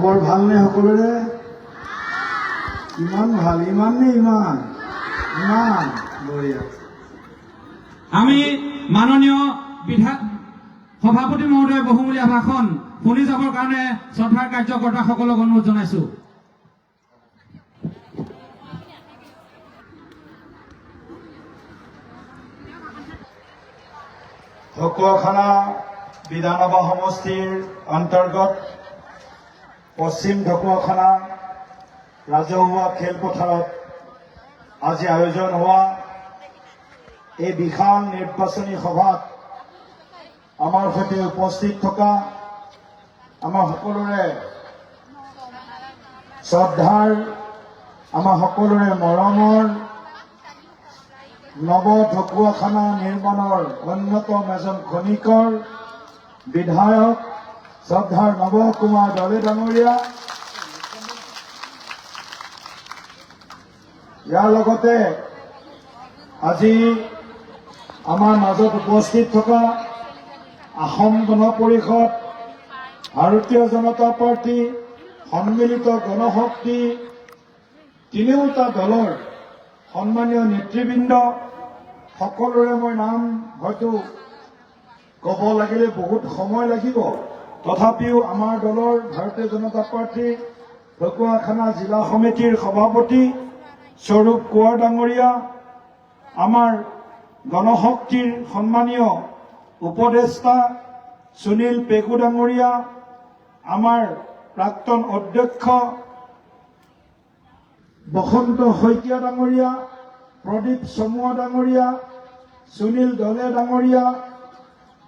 খবৰ ভালনে সকলোৰে? ইমান ভাল, ইমান নে ইমান? ইমান বঢ়িয়া। আমি মাননীয় সভাপতি মহোদয় বহুমূলীয়া ভাষণ শুনি যাবৰ কাৰণে শ্ৰদ্ধাৰ কাৰ্যকৰ্তাসকলক অনুৰোধ জনাইছো। ঢকুৱাখানা বিধানসভা সমষ্টিৰ অন্তৰ্গত পশ্চিম ঢকুৱাখানা ৰাজহুৱা খেলপথাৰত আজি আয়োজন হোৱা এই বিশাল নিৰ্বাচনী সভাত আমাৰ সৈতে উপস্থিত থকা আমাৰ সকলোৰে শ্ৰদ্ধাৰ, আমাৰ সকলোৰে মৰমৰ নৱ ঢকুৱাখানা নিৰ্মাণৰ অন্যতম এজন খনিকৰ বিধায়ক শ্ৰদ্ধাৰ নৱ কুমাৰ দলে ডাঙৰীয়া, ইয়াৰ লগতে আজি আমাৰ মাজত উপস্থিত থকা অসম গণ পৰিষদ, ভাৰতীয় জনতা পাৰ্টি, সন্মিলিত গণশক্তি, তিনিওটা দলৰ সন্মানীয় নেতৃবৃন্দ, সকলোৰে মই নাম হয়তো ক'ব লাগিলে বহুত সময় লাগিব, তথাপিও আমাৰ দলৰ ভাৰতীয় জনতা পাৰ্টি ঢকুৱাখানা জিলা সমিতিৰ সভাপতি স্বৰূপ কোঁৱৰ ডাঙৰীয়া, আমাৰ গণশক্তিৰ সন্মানীয় উপদেষ্টা সুনীল পেগু ডাঙৰীয়া, আমাৰ প্ৰাক্তন অধ্যক্ষ বসন্ত শইকীয়া ডাঙৰীয়া, প্ৰদীপ চমুৱা ডাঙৰীয়া, সুনীল দলে ডাঙৰীয়া,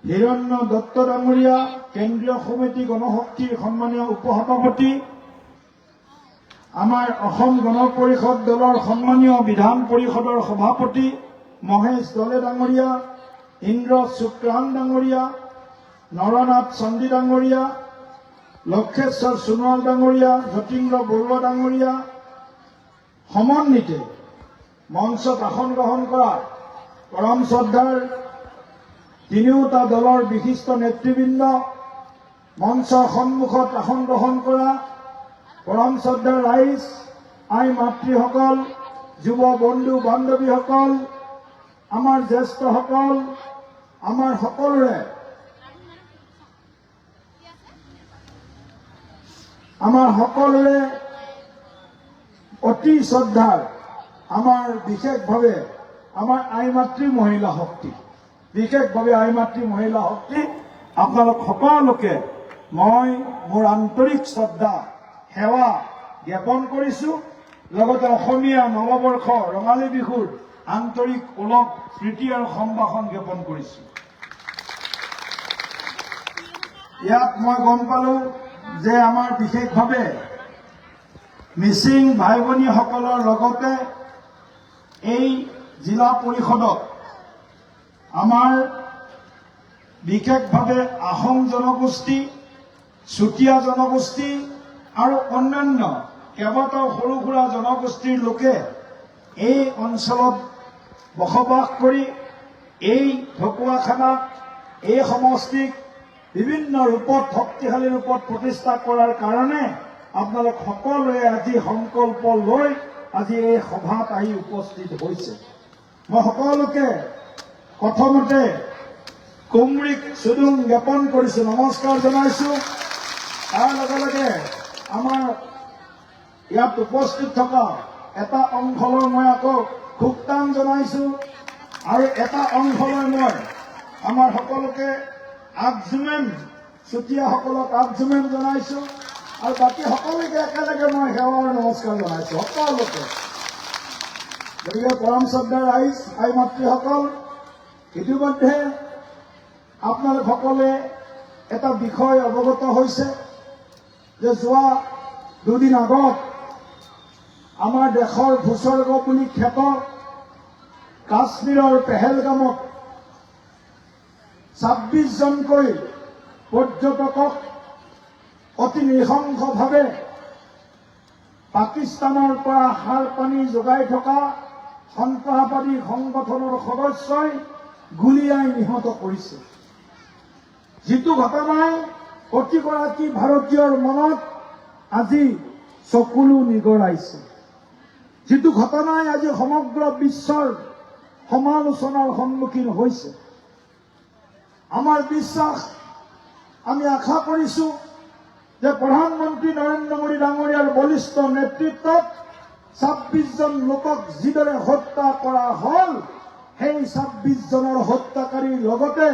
হিৰণ্য দত্ত ডাঙৰীয়া, কেন্দ্ৰীয় সমিতি গণশক্তিৰ সন্মানীয় উপসভাপতি, আমাৰ অসম গণ পৰিষদ দলৰ সন্মানীয় বিধান পৰিষদৰ সভাপতি মহেশ দলে ডাঙৰীয়া, ইন্দ্ৰ শুক্ৰান ডাঙৰীয়া, নৰনাথ চন্দী ডাঙৰীয়া, লক্ষেশ্বৰ সোণোৱাল ডাঙৰীয়া, যতীন্দ্ৰ বৰুৱা ডাঙৰীয়া, সমন্বিতে মঞ্চত আসন গ্ৰহণ কৰা পৰম শ্ৰদ্ধাৰ তিনিওটা দলৰ বিশিষ্ট নেতৃবৃন্দ, মঞ্চৰ সন্মুখত আসন গ্ৰহণ কৰা পৰম শ্ৰদ্ধাৰ ৰাইজ, আই মাতৃসকল, যুৱ বন্ধু বান্ধৱীসকল, আমাৰ জ্যেষ্ঠসকল, আমাৰ সকলোৰে অতি শ্ৰদ্ধাৰ আমাৰ বিশেষভাৱে আমাৰ আই মাতৃ মহিলা শক্তি, বিশেষভাৱে আই মাতৃ মহিলা শক্তি, আপোনালোক সকলোকে মই মোৰ আন্তৰিক শ্ৰদ্ধা সেৱা জ্ঞাপন কৰিছোঁ। লগতে অসমীয়া নৱবৰ্ষ ৰঙালী বিহুৰ আন্তৰিক ওলগ প্ৰীতি আৰু সম্ভাষণ জ্ঞাপন কৰিছোঁ। ইয়াত মই গম পালো যে আমাৰ বিশেষভাৱে মিচিং ভাই ভনীসকলৰ লগতে এই জিলা পৰিষদত আমাৰ বিশেষভাৱে আহোম জনগোষ্ঠী, চুতীয়া জনগোষ্ঠী আৰু অন্যান্য কেইবাটাও সৰু সুৰা জনগোষ্ঠীৰ লোকে এই অঞ্চলত বসবাস কৰি এই ঢকুৱাখানাক, এই সমষ্টিক বিভিন্ন ৰূপত শক্তিশালী ৰূপত প্ৰতিষ্ঠা কৰাৰ কাৰণে আপোনালোক সকলোৱে আজি সংকল্প লৈ আজি এই সভাত আহি উপস্থিত হৈছে। মই সকলোকে প্ৰথমতে কুমৰিক চুদুং জ্ঞাপন কৰিছো, নমস্কাৰ জনাইছো। তাৰ লগে লগে আমাৰ ইয়াত উপস্থিত থকা এটা অংশলৈ মই আকৌ ভোগদান জনাইছো, আৰু এটা অংশলৈ মই আমাৰ সকলোকে আগজুমেন, চুতীয়াসকলক আগজুমেন জনাইছো, আৰু বাকী সকলোকে একেলগে মই সেৱা আৰু নমস্কাৰ জনাইছো সকলোকে। গতিকে পৰম শ্ৰদ্ধাৰ ৰাইজ, আই মাতৃসকল, ইতিমধ্যে আপোনালোক সকলোৱে এটা বিষয় অৱগত হৈছে যে যোৱা দুদিন আগত আমাৰ দেশৰ ভূস্বৰ্গ বুলি খ্যাত কাশ্মীৰৰ পেহেলগামত 26জনকৈ পৰ্যটকক অতি নৃশংসভাৱে পাকিস্তানৰ পৰা সাৰ পানী যোগাই থকা সন্ত্ৰাসবাদী সংগঠনৰ সদস্যই গুলীয়াই নিহত কৰিছে। যিটো ঘটনাই প্ৰতিগৰাকী ভাৰতীয়ৰ মনত আজি চকুলো নিগৰাইছে। যিটো ঘটনাই আজি সমগ্ৰ বিশ্বৰ সমালোচনাৰ সন্মুখীন হৈছে। আমাৰ বিশ্বাস, আমি আশা কৰিছো যে প্ৰধানমন্ত্ৰী নৰেন্দ্ৰ মোদী ডাঙৰীয়াৰ বলিষ্ঠ নেতৃত্বত ২৬ জন লোকক যিদৰে হত্যা কৰা হল, সেই ২৬ জনৰ হত্যাকাৰীৰ লগতে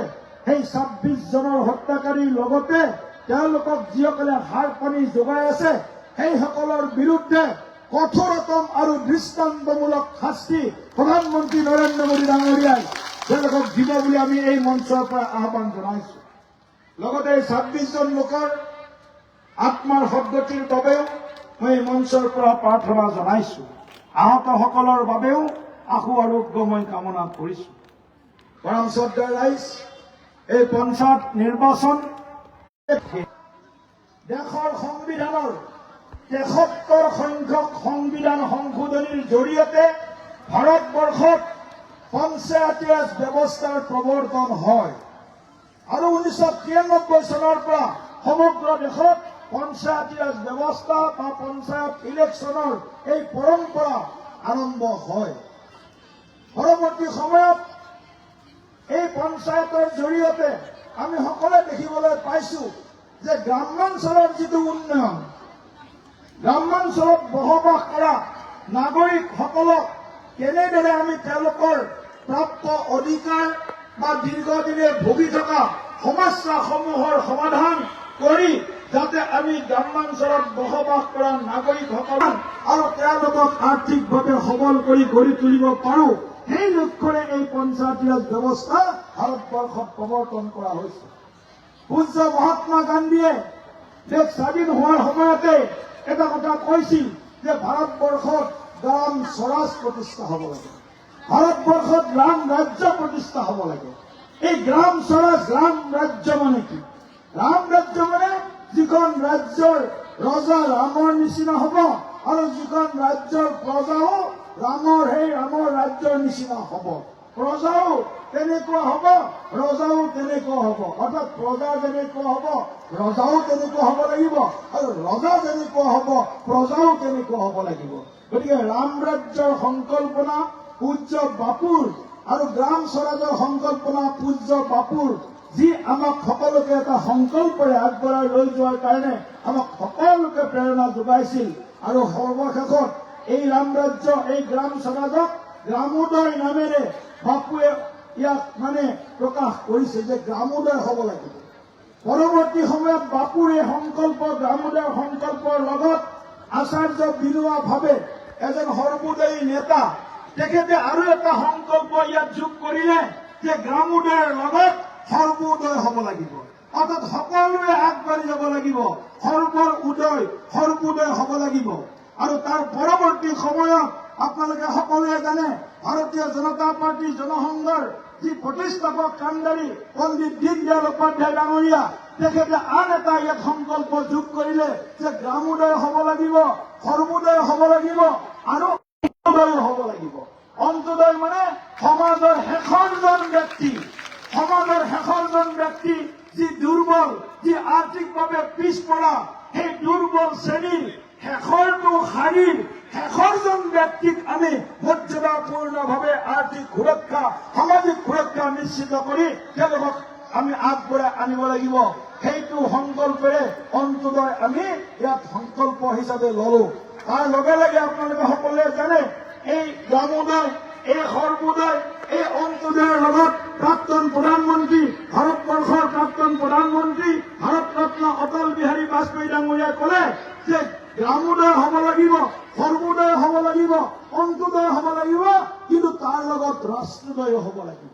তেওঁলোকক যিসকলে হাৰ পানী যোগাই আছে, সেইসকলৰ বিৰুদ্ধে কঠোৰতম আৰু দৃষ্টান্তমূলক শাস্তি প্ৰধানমন্ত্ৰী নৰেন্দ্ৰ মোদী ডাঙৰীয়াই তেওঁলোকক দিব বুলি আমি এই মঞ্চৰ পৰা আহ্বান জনাইছো। লগতে এই ২৬ জন লোকৰ আত্মাৰ সদ্গতিৰ বাবেও মই এই মঞ্চৰ পৰা প্ৰাৰ্থনা জনাইছো। আহতসকলৰ বাবেও আশু আৰোগ্য মই কামনা কৰিছো। পৰম শ্ৰদ্ধাৰ ৰাইজ, এই পঞ্চায়ত নিৰ্বাচন দেশৰ সংবিধানৰ ৭৩ সংখ্যক সংবিধান সংশোধনীৰ জৰিয়তে ভাৰতবৰ্ষত পঞ্চায়তী ৰাজ ব্যৱস্থাৰ প্ৰৱৰ্তন হয় আৰু ১৯৯৩ চনৰ পৰা সমগ্ৰ দেশত পঞ্চায়তী ৰাজ ব্যৱস্থা বা পঞ্চায়ত ইলেকশ্যনৰ এই পৰম্পৰা আৰম্ভ হয়। পৰৱৰ্তী সময়ত এই পঞ্চায়তৰ জৰিয়তে আমি সকলোৱে দেখিবলৈ পাইছো যে গ্ৰামাঞ্চলৰ যিটো উন্নয়ন, গ্ৰামাঞ্চলত বসবাস কৰা নাগৰিকসকলক কেনেদৰে আমি তেওঁলোকৰ প্ৰাপ্ত অধিকাৰ বা দীৰ্ঘদিনে ভুগি থকা সমস্যাসমূহৰ সমাধান কৰি যাতে আমি গ্ৰামাঞ্চলত বসবাস কৰা নাগৰিকসকল আৰু তেওঁলোকক আৰ্থিকভাৱে সবল কৰি গঢ়ি তুলিব পাৰো, সেই লক্ষ্যৰে এই পঞ্চায়তী ৰাজ ব্যৱস্থা ভাৰতবৰ্ষত প্ৰৱৰ্তন কৰা হৈছে। পূজ্য মহাত্মা গান্ধীয়ে দেশ স্বাধীন হোৱাৰ সময়তে এটা কথা কৈছিল যে ভাৰতবৰ্ষত গ্ৰাম স্বৰাজ প্ৰতিষ্ঠা হ'ব লাগে, ভাৰতবৰ্ষত গ্ৰাম ৰাজ্য প্ৰতিষ্ঠা হ'ব লাগে। এই গ্ৰাম স্বৰাজ, গ্ৰাম ৰাজ্য মানে কি? গ্ৰাম ৰাজ্য মানে যিখন ৰাজ্যৰ ৰজা ৰামৰ নিচিনা হ'ব আৰু যিখন ৰাজ্যৰ প্ৰজাও সেই ৰামৰ ৰাজ্যৰ নিচিনা হ'ব। প্ৰজাও তেনেকুৱা হ'ব, ৰজাও তেনেকুৱা হ'ব। অৰ্থাৎ প্ৰজা যেনেকুৱা হ'ব, ৰজাও তেনেকুৱা হ'ব লাগিব আৰু ৰজা যেনেকুৱা হ'ব, প্ৰজাও তেনেকুৱা হ'ব লাগিব। গতিকে ৰাম ৰাজ্যৰ সংকল্পনা পূজ্য বাপুৰ আৰু গ্ৰাম স্বৰাজৰ সংকল্পনা পূজ্য বাপুৰ, যি আমাক সকলোকে এটা সংকল্পৰে আগবঢ়াই লৈ যোৱাৰ কাৰণে আমাক সকলোকে প্ৰেৰণা যোগাইছিল। আৰু সৰ্বশেষত এই ৰাম ৰাজ্য, এই গ্ৰাম স্বৰাজক গ্ৰামোদয় নামেৰে বাপুৱে ইয়াক প্ৰকাশ কৰিছে যে গ্ৰামোদয় হ'ব লাগিব। পৰৱৰ্তী সময়ত বাপুৰ এই সংকল্প, গ্ৰামোদয়ৰ সংকল্পৰ লগত আচাৰ্য বিনোৱা ভাৱে এজন সৰ্বোদয়ী নেতা, তেখেতে আৰু এটা সংকল্প ইয়াত যোগ কৰিলে যে গ্ৰামোদয়ৰ লগত সৰ্বোদয় হ'ব লাগিব। অৰ্থাৎ সকলোৱে আগবাঢ়ি যাব লাগিব, সৰ্বোদয় হ'ব লাগিব। আৰু তাৰ পৰৱৰ্তী সময়ত আপোনালোকে সকলোৱে জানে, ভাৰতীয় জনতা পাৰ্টীৰ জনসংঘৰ যি প্ৰতিষ্ঠাপক কাণ্ডাৰী পণ্ডিত দীনদয়াল উপাধ্যায় ডাঙৰীয়া, তেখেতে আন এটা ইয়াত সংকল্প যোগ কৰিলে যে গ্ৰামোদয় হ'ব লাগিব, সৰ্বোদয় হ'ব লাগিব আৰু অন্ত্যোদয় হ'ব লাগিব। অন্ত্যোদয় মানে সমাজৰ শেষৰজন ব্যক্তি যি দুৰ্বল, যি আৰ্থিকভাৱে পিছপৰা, সেই দুৰ্বল শ্ৰেণীৰ শেষৰটো শাৰীৰ শেষৰজন ব্যক্তিক আমি মৰ্যাদাপূৰ্ণভাৱে আৰ্থিক সুৰক্ষা, সামাজিক সুৰক্ষা নিশ্চিত কৰি তেওঁলোকক আমি আগবঢ়াই আনিব লাগিব। সেইটো সংকল্পেৰে অন্ত্যোদয় আমি ইয়াত সংকল্প হিচাপে ললো। তাৰ লগে লগে আপোনালোকে সকলোৱে জানে, এই গ্ৰামোদয়, এই সৰ্বোদয়, এই অন্ত্যোদয়ৰ লগত প্ৰাক্তন প্ৰধানমন্ত্ৰী, ভাৰতবৰ্ষৰ প্ৰাক্তন প্ৰধানমন্ত্ৰী ভাৰতৰত্ন অটল বিহাৰী বাজপেয়ী ডাঙৰীয়াই ক'লে যে গ্ৰামোদয় হ'ব লাগিব, সৰ্বোদয় হ'ব লাগিব, অন্ত্যোদয় হ'ব লাগিব, কিন্তু তাৰ লগত ৰাষ্ট্ৰোদয় হ'ব লাগিব।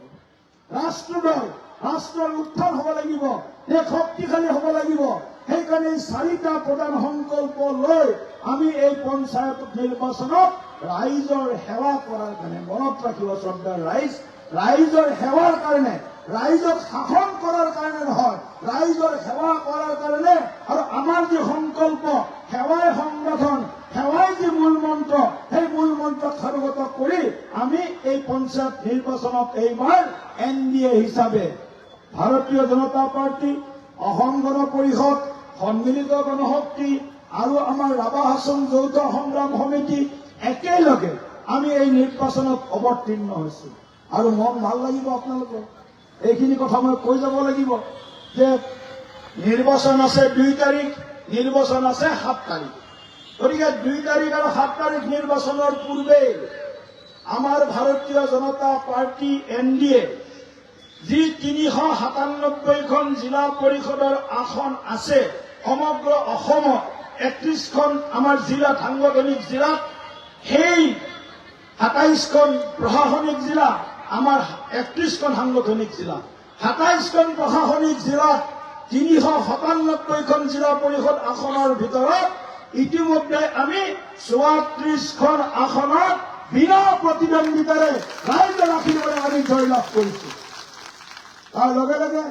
ৰাষ্ট্ৰৰ উত্থান হ'ব লাগিব, দেশ শক্তিশালী হ'ব লাগিব। সেইকাৰণে এই 4টা প্ৰধান সংকল্প লৈ আমি এই পঞ্চায়ত নিৰ্বাচনত ৰাইজৰ সেৱা কৰাৰ কাৰণে, মনত ৰাখিব শ্ৰদ্ধাৰ ৰাইজ, ৰাইজৰ সেৱাৰ কাৰণে, ৰাইজক শাসন কৰাৰ কাৰণে নহয়, ৰাইজৰ সেৱা কৰাৰ কাৰণে। আৰু আমাৰ যি সংকল্প, সেৱাই সংগঠন, সেৱাই যি মূল মন্ত্ৰ, সেই মূল মন্ত্ৰক সাৰোগত কৰি আমি এই পঞ্চায়ত নিৰ্বাচনত এইবাৰ NDA হিচাপে ভাৰতীয় জনতা পাৰ্টি, অসম গণ পৰিষদ, সন্মিলিত গণশক্তি, আৰু আমাৰ ৰাভা হাছং যৌথ সংগ্ৰাম সমিতি একেলগে আমি এই নিৰ্বাচনত অৱতীৰ্ণ হৈছো আৰু মন ভাল লাগিব আপোনালোকৰ এইখিনি কথা মই কৈ যাব লাগিব যে নিৰ্বাচন আছে 2 তাৰিখ নিৰ্বাচন আছে 7 তাৰিখ গতিকে 2 তাৰিখ আৰু 7 তাৰিখ নিৰ্বাচনৰ পূৰ্বে আমাৰ ভাৰতীয় জনতা পাৰ্টি NDA যি 397খন জিলা পৰিষদৰ আসন আছে সমগ্ৰ অসমত 31খন আমাৰ জিলা সাংগঠনিক জিলাত সেই 27খন প্ৰশাসনিক জিলা আমাৰ 31খন সাংগঠনিক জিলা 27খন প্ৰশাসনিক জিলাত 397খন জিলা পৰিষদ আসনৰ ভিতৰত ইতিমধ্যে আমি 34খন আসনত বিনা প্ৰতিদ্বন্দ্বিতাৰে ৰাইজৰ আশীৰ্বাদে আমি জয়লাভ কৰিছো তাৰ লগে লগে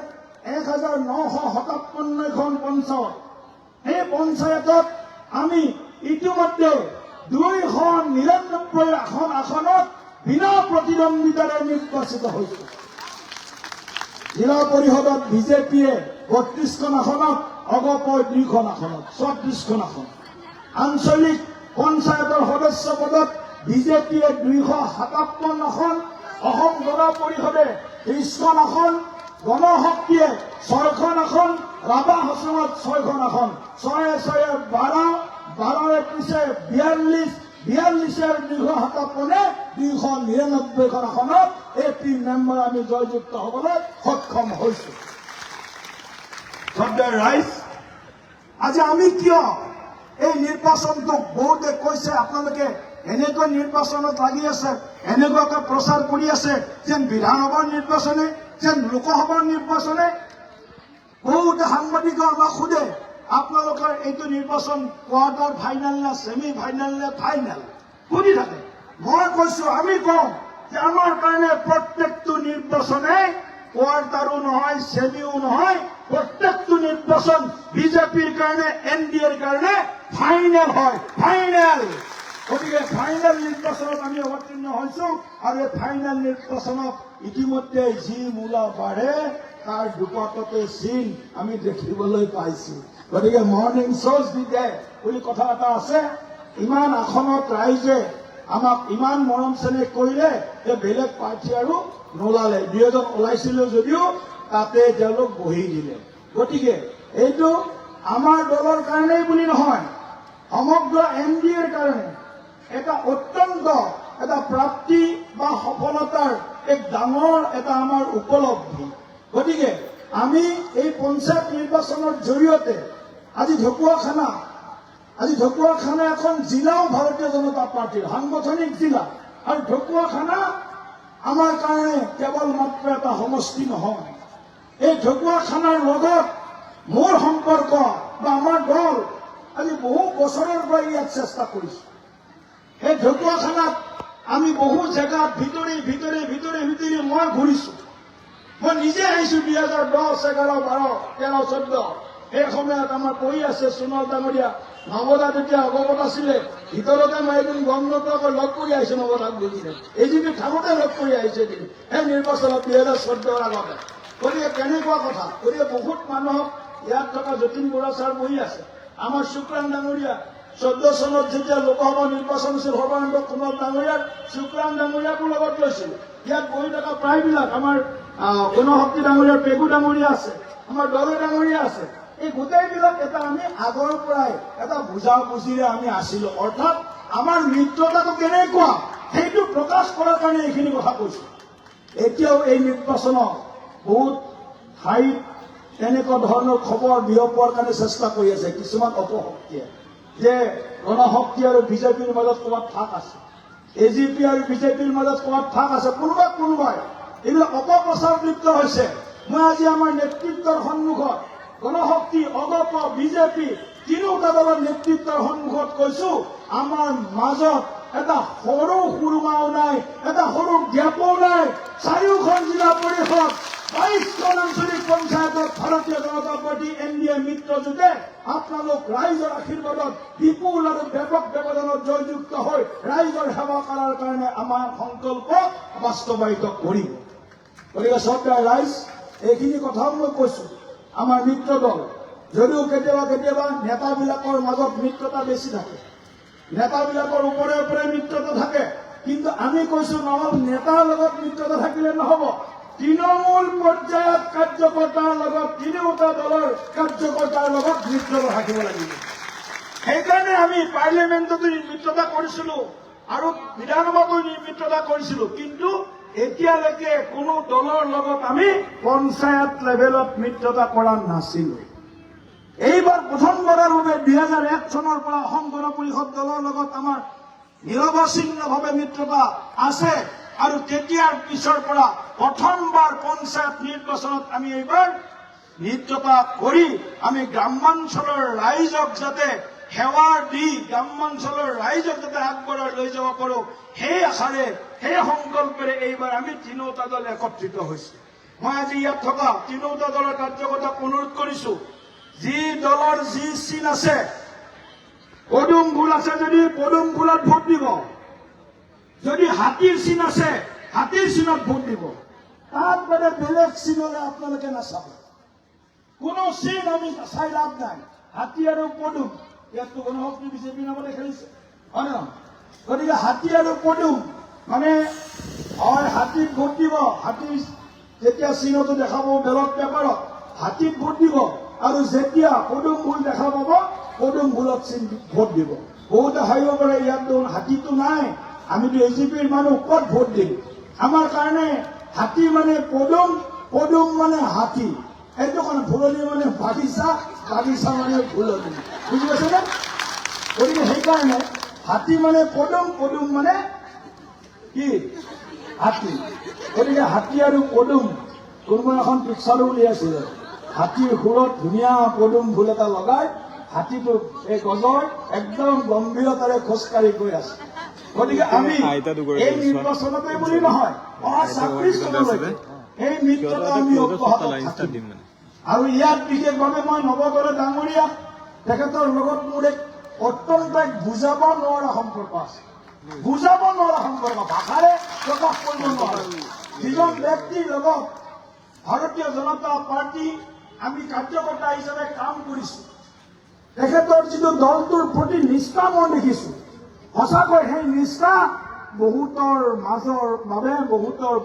1957খন পঞ্চায়ত এই পঞ্চায়তত আমি ইতিমধ্যে 299খন আসনত বিনা প্ৰতিদ্বন্দ্বিতাৰে নিৰ্বাচিত হৈছো জিলা পৰিষদত বিজেপিয়ে 32খন আসনত অগপই 2খন আসনত 34খন আসন আঞ্চলিক পঞ্চায়তৰ সদস্য পদত বিজেপিয়ে 257 আসন অসম গণ পৰিষদে 30খন আসন গণশক্তিয়ে 6খন আসন ৰাভা হাছঙত 6খন আসন 6-6 12 12-21 42 42-257 299খন আসনত AP মেম্বাৰ আমি জয়যুক্ত হ'বলৈ সক্ষম হৈছো শ্ৰদ্ধাৰ ৰাইজ আজি আমি কিয় এই নিৰ্বাচনটোক বহুতে কৈছে আপোনালোকে এনেকৈ নিৰ্বাচনত লাগি আছে এনেকুৱাকৈ প্ৰচাৰ কৰি আছে যেন বিধানসভাৰ নিৰ্বাচনে যেন লোকসভাৰ নিৰ্বাচনে বহুতে সাংবাদিকে আমাক সোধে আপোনালোকৰ এইটো নিৰ্বাচন কোৱাৰ্টাৰ ফাইনেল নে ছেমি ফাইনেল নে ফাইনেল শুনি থাকে মই কৈছো আমি কওঁ যে আমাৰ কাৰণে প্ৰত্যেকটো নিৰ্বাচনে কোৱাৰ্টাৰো নহয় ছেমিও নহয় প্ৰত্যেকটো নিৰ্বাচন বিজেপিৰ কাৰণে NDAৰ কাৰণে ফাইনেল হয় ফাইনেল গতিকে ফাইনেল নিৰ্বাচনত আমি অৱতীৰ্ণ হৈছো আৰু এই ফাইনেল নিৰ্বাচনত ইতিমধ্যে যি মূলা বাঢ়ে তাৰ দুপাততে চিন আমি দেখিবলৈ পাইছো গতিকে মৰ্ণিং শ্ব'জ দি দে বুলি কথা এটা আছে ইমান আসনত ৰাইজে আমাক ইমান মৰম চেনেহ কৰিলে যে বেলেগ প্ৰাৰ্থী আৰু নোলালে 2 জন ওলাইছিল যদিও তাতে তেওঁলোক বহি দিলে গতিকে এইটো আমাৰ দলৰ কাৰণেই বুলি নহয় সমগ্ৰ NDAৰ কাৰণে এটা অত্যন্ত এটা প্ৰাপ্তি বা সফলতাৰ এক ডাঙৰ এটা আমাৰ উপলব্ধি গতিকে আমি এই পঞ্চায়ত নিৰ্বাচনৰ জৰিয়তে আজি ঢকুৱাখানা এখন জিলাও ভাৰতীয় জনতা পাৰ্টিৰ সাংগঠনিক জিলা আৰু ঢকুৱাখানা আমাৰ কাৰণে কেৱল মাত্ৰ এটা সমষ্টি নহয় এই ঢকুৱাখানাৰ লগত মোৰ সম্পৰ্ক বা আমাৰ দল আজি বহু বছৰৰ পৰা ইয়াত চেষ্টা কৰিছো এই ঢকুৱাখানাত আমি বহু জেগাত ভিতৰি মই ঘূৰিছো মই নিজে আহিছো 2010, 11, 12, 13, 14 এই সময়ত আমাৰ পঢ়ি আছে সোণোৱাল ডাঙৰীয়া নৱদা তেতিয়া অৱগত আছিলে ভিতৰতে মই এদিন গণতন্ত্ৰক লগ কৰি আহিছো নৱদাক বুজিলে AGP থাকোঁতে লগ কৰি আহিছে এদিন এই নিৰ্বাচনত 2014ৰ আগতে গতিকে কেনেকুৱা কথা গতিকে বহুত মানুহক ইয়াত থকা যতীন বৰা ছাৰ বহি আছে আমাৰ শুক্ৰান ডাঙৰীয়া 14 চনত যেতিয়া লোকসভা নিৰ্বাচন হৈছিল সৰ্বানন্দ সোণোৱাল ডাঙৰীয়াৰ শুক্ৰান ডাঙৰীয়াকো লগত লৈছিল ইয়াত বহি থকা প্ৰায়বিলাক আমাৰ গণশক্তি ডাঙৰীয়াৰ পেগু ডাঙৰীয়া আছে আমাৰ দলে ডাঙৰীয়া আছে এই গোটেইবিলাক এটা আমি আগৰ পৰাই এটা বুজাবুজিৰে আমি আছিলো অৰ্থাৎ আমাৰ মিত্ৰতাটো কেনেকুৱা সেইটো প্ৰকাশ কৰাৰ কাৰণে এইখিনি কথা কৈছো এতিয়াও এই নিৰ্বাচনত বহুত ঠাইত এনেকুৱা ধৰণৰ খবৰ বিয়পোৱাৰ কাৰণে চেষ্টা কৰি আছে কিছুমান অপশক্তিয়ে যে গণশক্তি আৰু বিজেপিৰ মাজত ক'ৰবাত ফাঁক আছে AGP আৰু বিজেপিৰ মাজত ক'ৰবাত ফাঁক আছে কোনোবাই এইবিলাক অপপ্ৰচাৰ লিপ্ত হৈছে মই আজি আমাৰ নেতৃত্বৰ সন্মুখত গণশক্তি অগপ বিজেপি তিনিওটা দলৰ নেতৃত্বৰ সন্মুখত কৈছো আমাৰ মাজত এটা সৰু সুৰুঙাও নাই এটা সৰু গেপো নাই 4খন জিলা পৰিষদ 22খন আঞ্চলিক পঞ্চায়তত ভাৰতীয় জনতা পাৰ্টি NDA মিত্ৰজোঁটে আপোনালোক ৰাইজৰ আশীৰ্বাদত বিপুল আৰু ব্যাপক ব্যৱধানত জয়যুক্ত হৈ ৰাইজৰ সেৱা কৰাৰ কাৰণে আমাৰ সংকল্প বাস্তৱায়িত কৰিব গতিকে শ্ৰদ্ধাৰ ৰাইজ এইখিনি কথাও মই কৈছো আমাৰ মিত্ৰ দল যদিও কেতিয়াবা কেতিয়াবা নেতাবিলাকৰ মাজত মিত্ৰতা বেছি থাকে, নেতাবিলাকৰ ওপৰে ওপৰে মিত্ৰতা থাকে, কিন্তু আমি কৈছো নহল নেতাৰ লগত মিত্ৰতা থাকিলে নহব, তৃণমূল পৰ্যায়ত কাৰ্যকৰ্তাৰ লগত, তিনিওটা দলৰ কাৰ্যকৰ্তাৰ লগত মিত্ৰতা থাকিব লাগিব। সেইকাৰণে আমি পাৰ্লিমেণ্টতো মিত্ৰতা কৰিছিলো আৰু বিধানসভাতো মিত্ৰতা কৰিছিলো, কিন্তু এতিয়ালৈকে কোনো দলৰ লগত আমি পঞ্চায়ত লেভেলত মিত্ৰতা কৰা নাছিলো। এইবাৰ প্ৰথমবাৰৰ বাবে 2001 চনৰ পৰা অসম গণ পৰিষদ দলৰ লগত আমাৰ নিৰৱচ্ছিন্নভাৱে মিত্ৰতা আছে আৰু তেতিয়াৰ পিছৰ পৰা প্ৰথমবাৰ পঞ্চায়ত নিৰ্বাচনত আমি এইবাৰ মিত্ৰতা কৰি আমি গ্ৰামাঞ্চলৰ ৰাইজক যাতে সেৱা দি গ্ৰামাঞ্চলৰ ৰাইজক যাতে আগবঢ়াই লৈ যাব পাৰো, সেই আশাৰে সেই সংকল্পেৰে এইবাৰ আমি তিনিওটা দল একত্ৰিত হৈছো। মই আজি ইয়াত থকা তিনিওটা দলৰ কাৰ্যকৰ্তাক অনুৰোধ কৰিছো, যি দলৰ যি চিন আছে, পদুম ফুল আছে যদি পদুম ফুলত ভোট দিব, যদি হাতীৰ চিন আছে হাতীৰ চিনত ভোট দিব, তাত মানে বেলেগ চিনলে আপোনালোকে নাচাব। কোনো চিন আমি চাই লাভ নাই, হাতী আৰু পদুম। ইয়াততো গণশক্তি বিজেপি নামতে খেলিছে, হয় নহয়? গতিকে হাতী আৰু পদুম মানে হয় হাতীত ভোট দিব, হাতী যেতিয়া চিনতো দেখা পাব বেলট পেপাৰত হাতীত ভোট দিব, আৰু যেতিয়া পদুম ফুল দেখা পাব পদুম ফুলত ভোট দিব। বহুতে ভাবিব পাৰে ইয়াত হাতীটো নাই, আমিতো এজিপিৰ মানুহ, ক'ত ভোট দিম? আমাৰ কাৰণে হাতী মানে পদুম, পদুম মানে হাতী, এইটো কাৰণে ফুলনি মানে বাগিচা, বাগিচা মানে ফুলনি, বুজি পাইছে নে? গতিকে সেইকাৰণে হাতী মানে পদুম, পদুম মানে কি হাতী। গতিকে হাতী আৰু পদুম কোনোবা এখন পিকচাৰো উলিয়াইছিলে, হাতীৰ সুৰত ধুনীয়া পদুম ফুল এটা লগাই হাতীটো এই গজৰ একদম গম্ভীৰতাৰে খোজকাঢ়ি গৈ আছে। গতিকে আমি এই নিৰ্বাচনতে বুলি নহয়, 26 চনলৈকে এই মিত্ৰতা আমি অব্যাহত থাকিম। আৰু ইয়াত বিশেষভাৱে মই নৱদলে ডাঙৰীয়া তেখেতৰ লগত মোৰ এক অত্যন্ত এক বুজাব নোৱাৰা সম্পৰ্ক আছে, বুজাব নোৱাৰা সম্পৰ্ক, ভাষাৰে প্ৰকাশ কৰিব নোৱাৰা। যিজন ব্যক্তিৰ লগত ভাৰতীয় জনতা পাৰ্টি আমি কাৰ্যকৰ্তা হিচাপে কাম কৰিছো, তেখেতৰ যিটো দলটোৰ প্ৰতি নিষ্ঠা মই দেখিছো, সঁচাকৈ সেই নিষ্ঠা বহুতৰ মাজৰ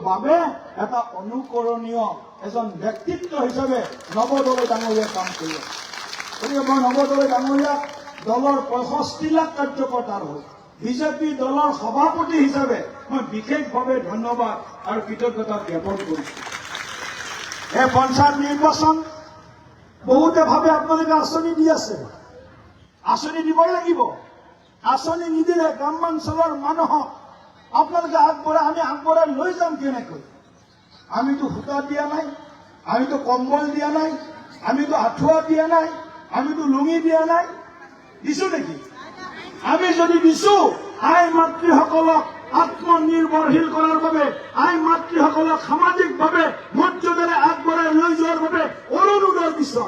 বাবে এটা অনুকৰণীয় এজন ব্যক্তিত্ব হিচাপে নৱদলে ডাঙৰীয়া কাম কৰি আছে। গতিকে মই নৱদলে ডাঙৰীয়াক দলৰ 65 লাখ কাৰ্যকৰ্তাৰ হৈ বিজেপি দলৰ সভাপতি হিচাপে মই বিশেষভাৱে ধন্যবাদ আৰু কৃতজ্ঞতা জ্ঞাপন কৰিছো। এই পঞ্চায়ত নিৰ্বাচন বহুতে ভাবে আপোনালোকে আঁচনি দি আছে, আঁচনি দিবই লাগিব, আঁচনি নিদিলে গ্ৰামাঞ্চলৰ মানুহক আপোনালোকে আমি আগবঢ়াই লৈ যাম কেনেকৈ? আমিতো সূতা দিয়া নাই, আমিতো কম্বল দিয়া নাই, আমিতো আঁঠুৱা দিয়া নাই, আমিতো লুঙি দিয়া নাই, দিছো নেকি? আমি যদি দিছো আই মাতৃসকলক আত্মনিৰ্ভৰশীল কৰাৰ বাবে, আই মাতৃসকলক সামাজিকভাৱে মৰ্যাদাৰে আগবঢ়াই লৈ যোৱাৰ বাবে অৰুণোদয় দিছো।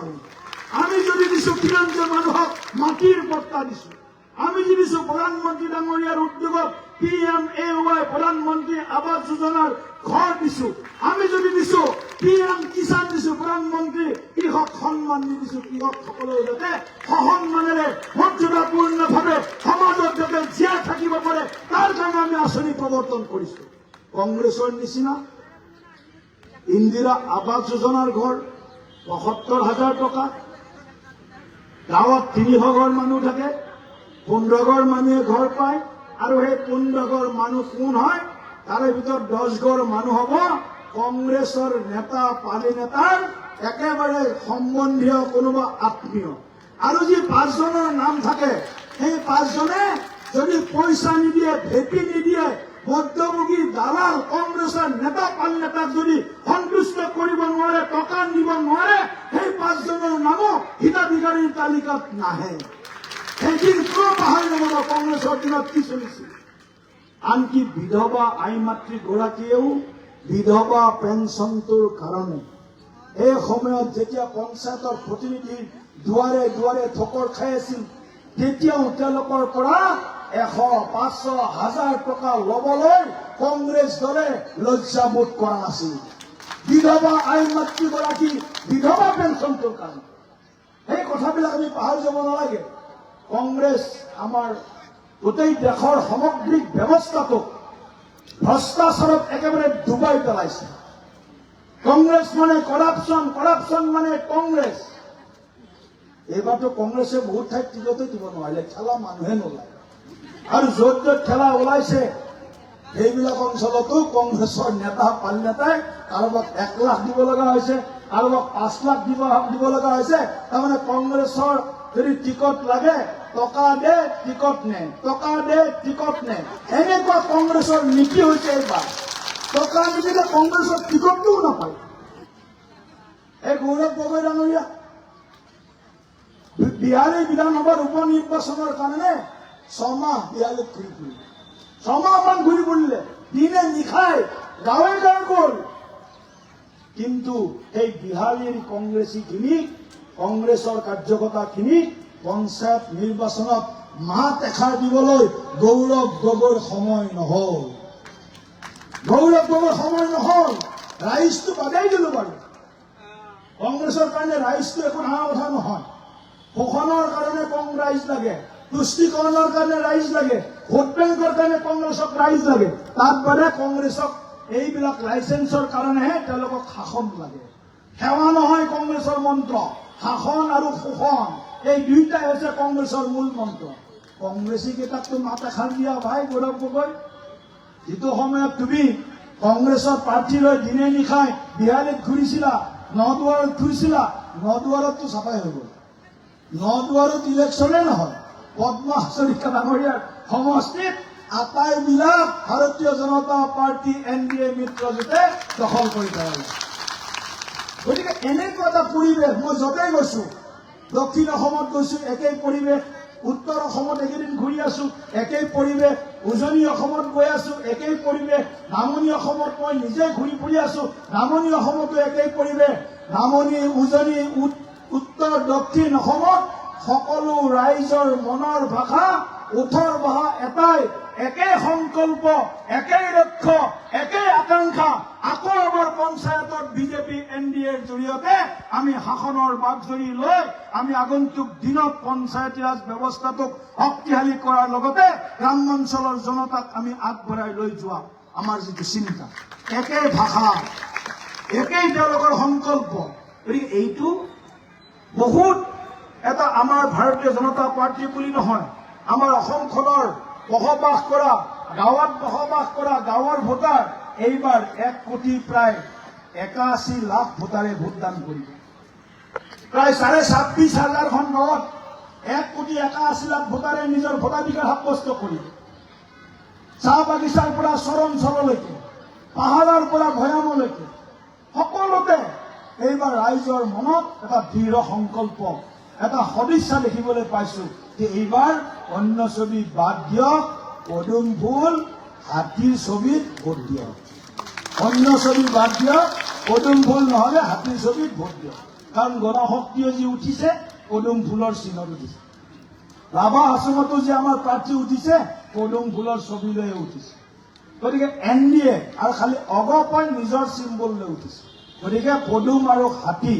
আমি যদি দিছো কিমানজন মানুহক মাটিৰ পট্টা দিছো, আমি যদি দিছো প্ৰধানমন্ত্ৰী ডাঙৰীয়াৰ উদ্যোগত PMAY প্ৰধানমন্ত্ৰী আৱাস যোজনাৰ ঘৰ দিছো, আমি যদি দিছো PM কিষাণ দিছো, প্ৰধানমন্ত্ৰী কৃষক সন্মান দিছো, কৃষকসকলেও যাতে সসন্মানেৰে মৰ্যাদাপূৰ্ণভাৱে সমাজত যাতে জীয়াই থাকিব পাৰে তাৰ কাৰণে আমি আঁচনি প্ৰৱৰ্তন কৰিছো। কংগ্ৰেছৰ নিচিনা ইন্দিৰা আৱাস যোজনাৰ ঘৰ ৭৫,০০০ টকা, গাঁৱত ৩০০ ঘৰ মানুহ থাকে, ১৫ ঘৰ মানুহে ঘৰ পায়, আৰু সেই ১৫ ঘৰ মানুহ কোন হয়? তাৰে ভিতৰত 10 ঘৰ মানুহ হ'ব কংগ্ৰেছৰ নেতা পালি নেতাৰ একেবাৰে সম্বন্ধীয় কোনোবা আত্মীয়, আৰু যি 5 জনৰ নাম থাকে সেই 5 জনে যদি পইচা নিদিয়ে, ভেটি নিদিয়ে, মধ্যভোগী দালাল কংগ্ৰেছৰ নেতা পাল নেতাক যদি সন্তুষ্ট কৰিব নোৱাৰে, টকা দিব নোৱাৰে, সেই 5 জনৰ নামো হিতাধিকাৰীৰ তালিকাত নাহে। সেইদিন কিয় পাহৰি নগ'ব কংগ্ৰেছৰ দিনত কি চলিছিল? আনকি বিধৱা আই মাতৃগৰাকীয়েও বিধৱা পেঞ্চনটোৰ কাৰণে এই সময়ত যেতিয়া পঞ্চায়তৰ প্ৰতিনিধিৰ দুৱাৰে দুৱাৰে ঠোকৰ খাই আছিল, তেতিয়াও তেওঁলোকৰ পৰা 100, 500, 1000 টকা ল'বলৈ কংগ্ৰেছ দলে লজ্জাবোধ কৰা নাছিল। বিধৱা আই মাতৃগৰাকী বিধৱা পেঞ্চনটোৰ কাৰণে সেই কথাবিলাক আমি পাহৰি যাব নালাগে। কংগ্ৰেছ আমাৰ গোটেই দেশৰ সামগ্ৰিক ব্যৱস্থাটোক ভ্ৰষ্টাচাৰত একেবাৰে ডুবাই পেলাইছে। কংগ্ৰেছ মানে কৰাপশ্যন, কৰাপশ্যন মানে কংগ্ৰেছ। এইবাৰতো কংগ্ৰেছে বহুত ঠাইত টিকতে দিব নোৱাৰিলে, ঠেলা মানুহে নোলায়। আৰু য'ত য'ত ঠেলা ওলাইছে সেইবিলাক অঞ্চলতো কংগ্ৰেছৰ নেতা পাল নেতাই কাৰোবাক 1 লাখ দিব লগা হৈছে, কাৰোবাক 5 লাখ দিব লগা হৈছে। তাৰমানে কংগ্ৰেছৰ যদি টিকট লাগে, টকা দে টিকট নে, টকা দে টিকট নে, এনেকুৱা কংগ্ৰেছৰ নীতি হৈছে। এইবাৰ টকা নিদিলে কংগ্ৰেছৰ টিকটটোও নাপায়। এই গৌৰৱ গগৈ ডাঙৰীয়া বিহাৰী বিধানসভাৰ উপ নিৰ্বাচনৰ কাৰণে 6 মাহ বিহালীত ঘূৰি ফুৰিলে, 6 মাহমান ঘূৰি ফুৰিলে, দিনে নিশাই গাঁৱে গাঁৱে গ'ল। কিন্তু এই বিহালীৰ কংগ্ৰেছীখিনি, কংগ্ৰেছৰ কাৰ্যকৰ্তাখিনি পঞ্চায়ত নিৰ্বাচনত মাত এষাৰ দিবলৈ গৌৰৱ গগৈৰ সময় নহল। গৌৰৱ গগৈৰ সময় নহল। ৰাইজটো বাদেই দিলো বাৰু। কংগ্ৰেছৰ কাৰণে ৰাইজটো একো ডাঙৰ কথা নহয়। শোষণৰ কাৰণে কম ৰাইজ লাগে, তুষ্টিকৰণৰ কাৰণে ৰাইজ লাগে, ভোট বেংকৰ কাৰণে কংগ্ৰেছক ৰাইজ লাগে। তাত বাদে কংগ্ৰেছক এইবিলাক লাইচেন্সৰ কাৰণেহে তেওঁলোকক শাসন লাগে। সেৱা নহয় কংগ্ৰেছৰ মন্ত্ৰ, শাসন আৰু শোষণ, এই দুইটাই হৈছে কংগ্ৰেছৰ মূল মন্ত্ৰ। কংগ্ৰেছী কেইটাকতো মাত এষাৰ দিয়া ভাই গৌৰৱ গগৈ। যিটো সময়ত তুমি কংগ্ৰেছৰ প্ৰাৰ্থী লৈ দিনে নিশাই বিহালীত ঘূৰিছিলা, নদুৱাৰত ঘূৰিছিলা, নদুৱাৰততো চাফাই হৈ গ'ল। নদুৱাৰত ইলেকশ্যনে নহয়, পদ্মা হাজৰিকা ডাঙৰীয়াৰ সমষ্টিত আটাইবিলাক ভাৰতীয় জনতা পাৰ্টি NDA মিত্ৰজোঁটে দখল কৰি পেলালে। গতিকে এনেকুৱা এটা পৰিৱেশ মই য'তেই গৈছো, দক্ষিণ অসমত গৈছো একেই পৰিৱেশ, উত্তৰ অসমত এইকেইদিন ঘূৰি আছো একেই পৰিৱেশ, উজনি অসমত গৈ আছো একেই পৰিৱেশ, নামনি অসমত মই নিজে ঘূৰি ফুৰি আছো, নামনি অসমতো একেই পৰিৱেশ, নামনি উজনি উত্তৰ দক্ষিণ অসমত সকলো ৰাইজৰ মনৰ ভাষা, ওঠৰ বহা এটাই, একেই সংকল্প, একেই লক্ষ্য, একেই আকাংক্ষা। আকৌ এবাৰ পঞ্চায়তত বিজেপি NDAৰ জৰিয়তে আমি শাসনৰ বাগজৰী লৈ আমি আগন্তুক দিনত পঞ্চায়তী ৰাজ ব্যৱস্থাটোক শক্তিশালী কৰাৰ লগতে গ্ৰামাঞ্চলৰ জনতাক আমি আগবঢ়াই লৈ যোৱা আমাৰ যিটো চিন্তা, একেই ভাষা, একেই তেওঁলোকৰ সংকল্প। গতিকে এইটো বহুত এটা আমাৰ ভাৰতীয় জনতা পাৰ্টি বুলি নহয়, আমাৰ অসমখনৰ বসবাস কৰা, গাঁৱত বসবাস কৰা গাঁৱৰ ভোটাৰ এইবাৰ 1 কোটি প্ৰায় 81 লাখ ভোটাৰে ভোটদান কৰিব। প্ৰায় 26,500খন গাঁৱত 1 কোটি 81 লাখ ভোটাৰে নিজৰ ভোটাধিকাৰ সাব্যস্ত কৰিব। চাহ বাগিচাৰ পৰা চৰঞ্চললৈকে, পাহাৰৰ পৰা ভৈয়ামলৈকে সকলোতে এইবাৰ ৰাইজৰ মনত এটা দৃঢ় সংকল্প, এটা সদিচ্ছা দেখিবলৈ পাইছো যে এইবাৰ অন্য ছবি বাদ দিয়ক, পদুম ফুল হাতীৰ ছবিত ভোট দিয়ক। অন্য ছবি বাদ দিয়ক, পদুম ফুল নহলে হাতীৰ ছবিত ভোট দিয়ক। কাৰণ গণশক্তিয়ে যি উঠিছে পদুম ফুলৰ চিহ্নত উঠিছে। ৰাভা হাছঙতো যে আমাৰ প্ৰাৰ্থী উঠিছে পদুম ফুলৰ ছবি লৈ উঠিছে। গতিকে NDA আৰু খালি অগপই নিজৰ চিম্বল লৈ উঠিছে। গতিকে পদুম আৰু হাতী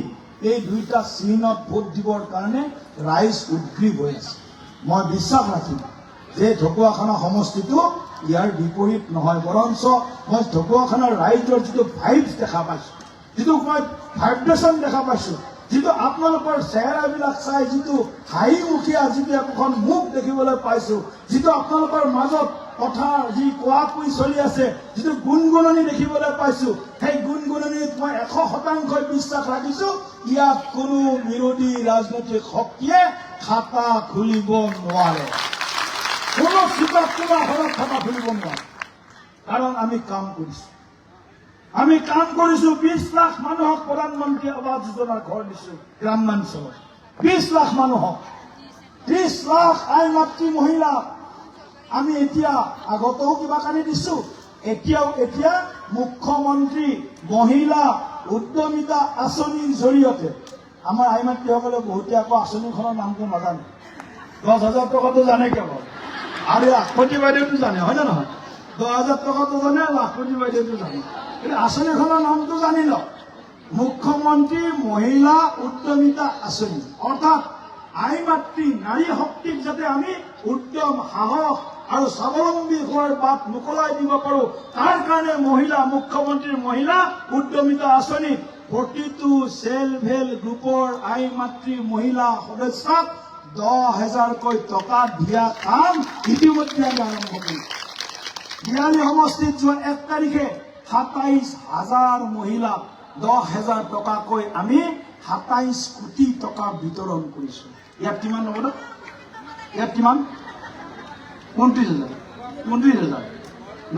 এই দুইটা চিহ্নত ভোট দিবৰ কাৰণে ৰাইজ উদ্গ্ৰীৱ হৈ আছে। মই বিশ্বাস ৰাখিম যে ঢকুৱাখানা সমষ্টিটো ইয়াৰ বিপৰীত নহয়, বৰঞ্চ মই ঢকুৱাখানাৰ ৰাইজৰ যিটো ভাইবছ দেখা পাইছো, যিটো মই ভাইব্ৰেশ্যন দেখা পাইছো, যিটো আপোনালোকৰ চেহেৰাবিলাক চাই যিটো হাঁহিমুখীয়া যিটো এখন মুখ দেখিবলৈ পাইছো, যিটো আপোনালোকৰ মাজত কথা যি কোৱা কুই চলি আছে, যিটো গুণগুণনি দেখিবলৈ পাইছো, সেই গুণগুণনিত মই 100% বিশ্বাস ৰাখিছো ইয়াত কোনো বিৰোধী ৰাজনৈতিক শক্তিয়ে খাতা খুলিব নোৱাৰে। কোনো চুকত কোনো আসনত খাতা খুলিব নোৱাৰে। কাৰণ আমি কাম কৰিছো, আমি কাম কৰিছো। 20 লাখ মানুহক প্ৰধানমন্ত্ৰী আৱাস যোজনাৰ ঘৰ দিছো গ্ৰামাঞ্চলত, 20 লাখ মানুহক, 30 লাখ আই মাতৃ মহিলা আমি এতিয়া আগতেও কিবা কানি দিছো, এতিয়া মুখ্যমন্ত্ৰী মহিলা উদ্যমিতা আঁচনিৰ জৰিয়তে আমাৰ আই মাতৃসকলে বহুতে আকৌ আঁচনিখনৰ নামটো নাজানে। 10,000 টকাটো জানে কেৱল, আৰু লাখপতি বাইদেউটো জানে, হয় নে নহয়? 10,000 টকাটো জানে, লাখপতি বাইদেউটো জানে, কিন্তু আঁচনিখনৰ নামটো জানি লওক। মুখ্যমন্ত্ৰী মহিলা উদ্যমিতা আঁচনি, অৰ্থাৎ আই মাতৃ নাৰী শক্তিক যাতে আমি উদ্যম সাহস আৰু স্বাৱলম্বী হোৱাৰ বাট মোকলাই দিব পাৰো, তাৰ কাৰণে মহিলা মুখ্যমন্ত্ৰীৰ মহিলা উদ্যমিতা আঁচনি প্ৰতিটো চেল্ফ হেল্প গ্ৰুপৰ আই মাতৃ মহিলা সদস্যক 10,000কৈ টকা দিয়া কাম ইতিমধ্যে আমি আৰম্ভ কৰিছো। বিয়ালী সমষ্টিত যোৱা 1 তাৰিখে 27,000 মহিলাক 10,000 টকাকৈ আমি 27 কোটি টকা বিতৰণ কৰিছো। ইয়াত কিমান হ'ব? ইয়াত কিমান? 29,000।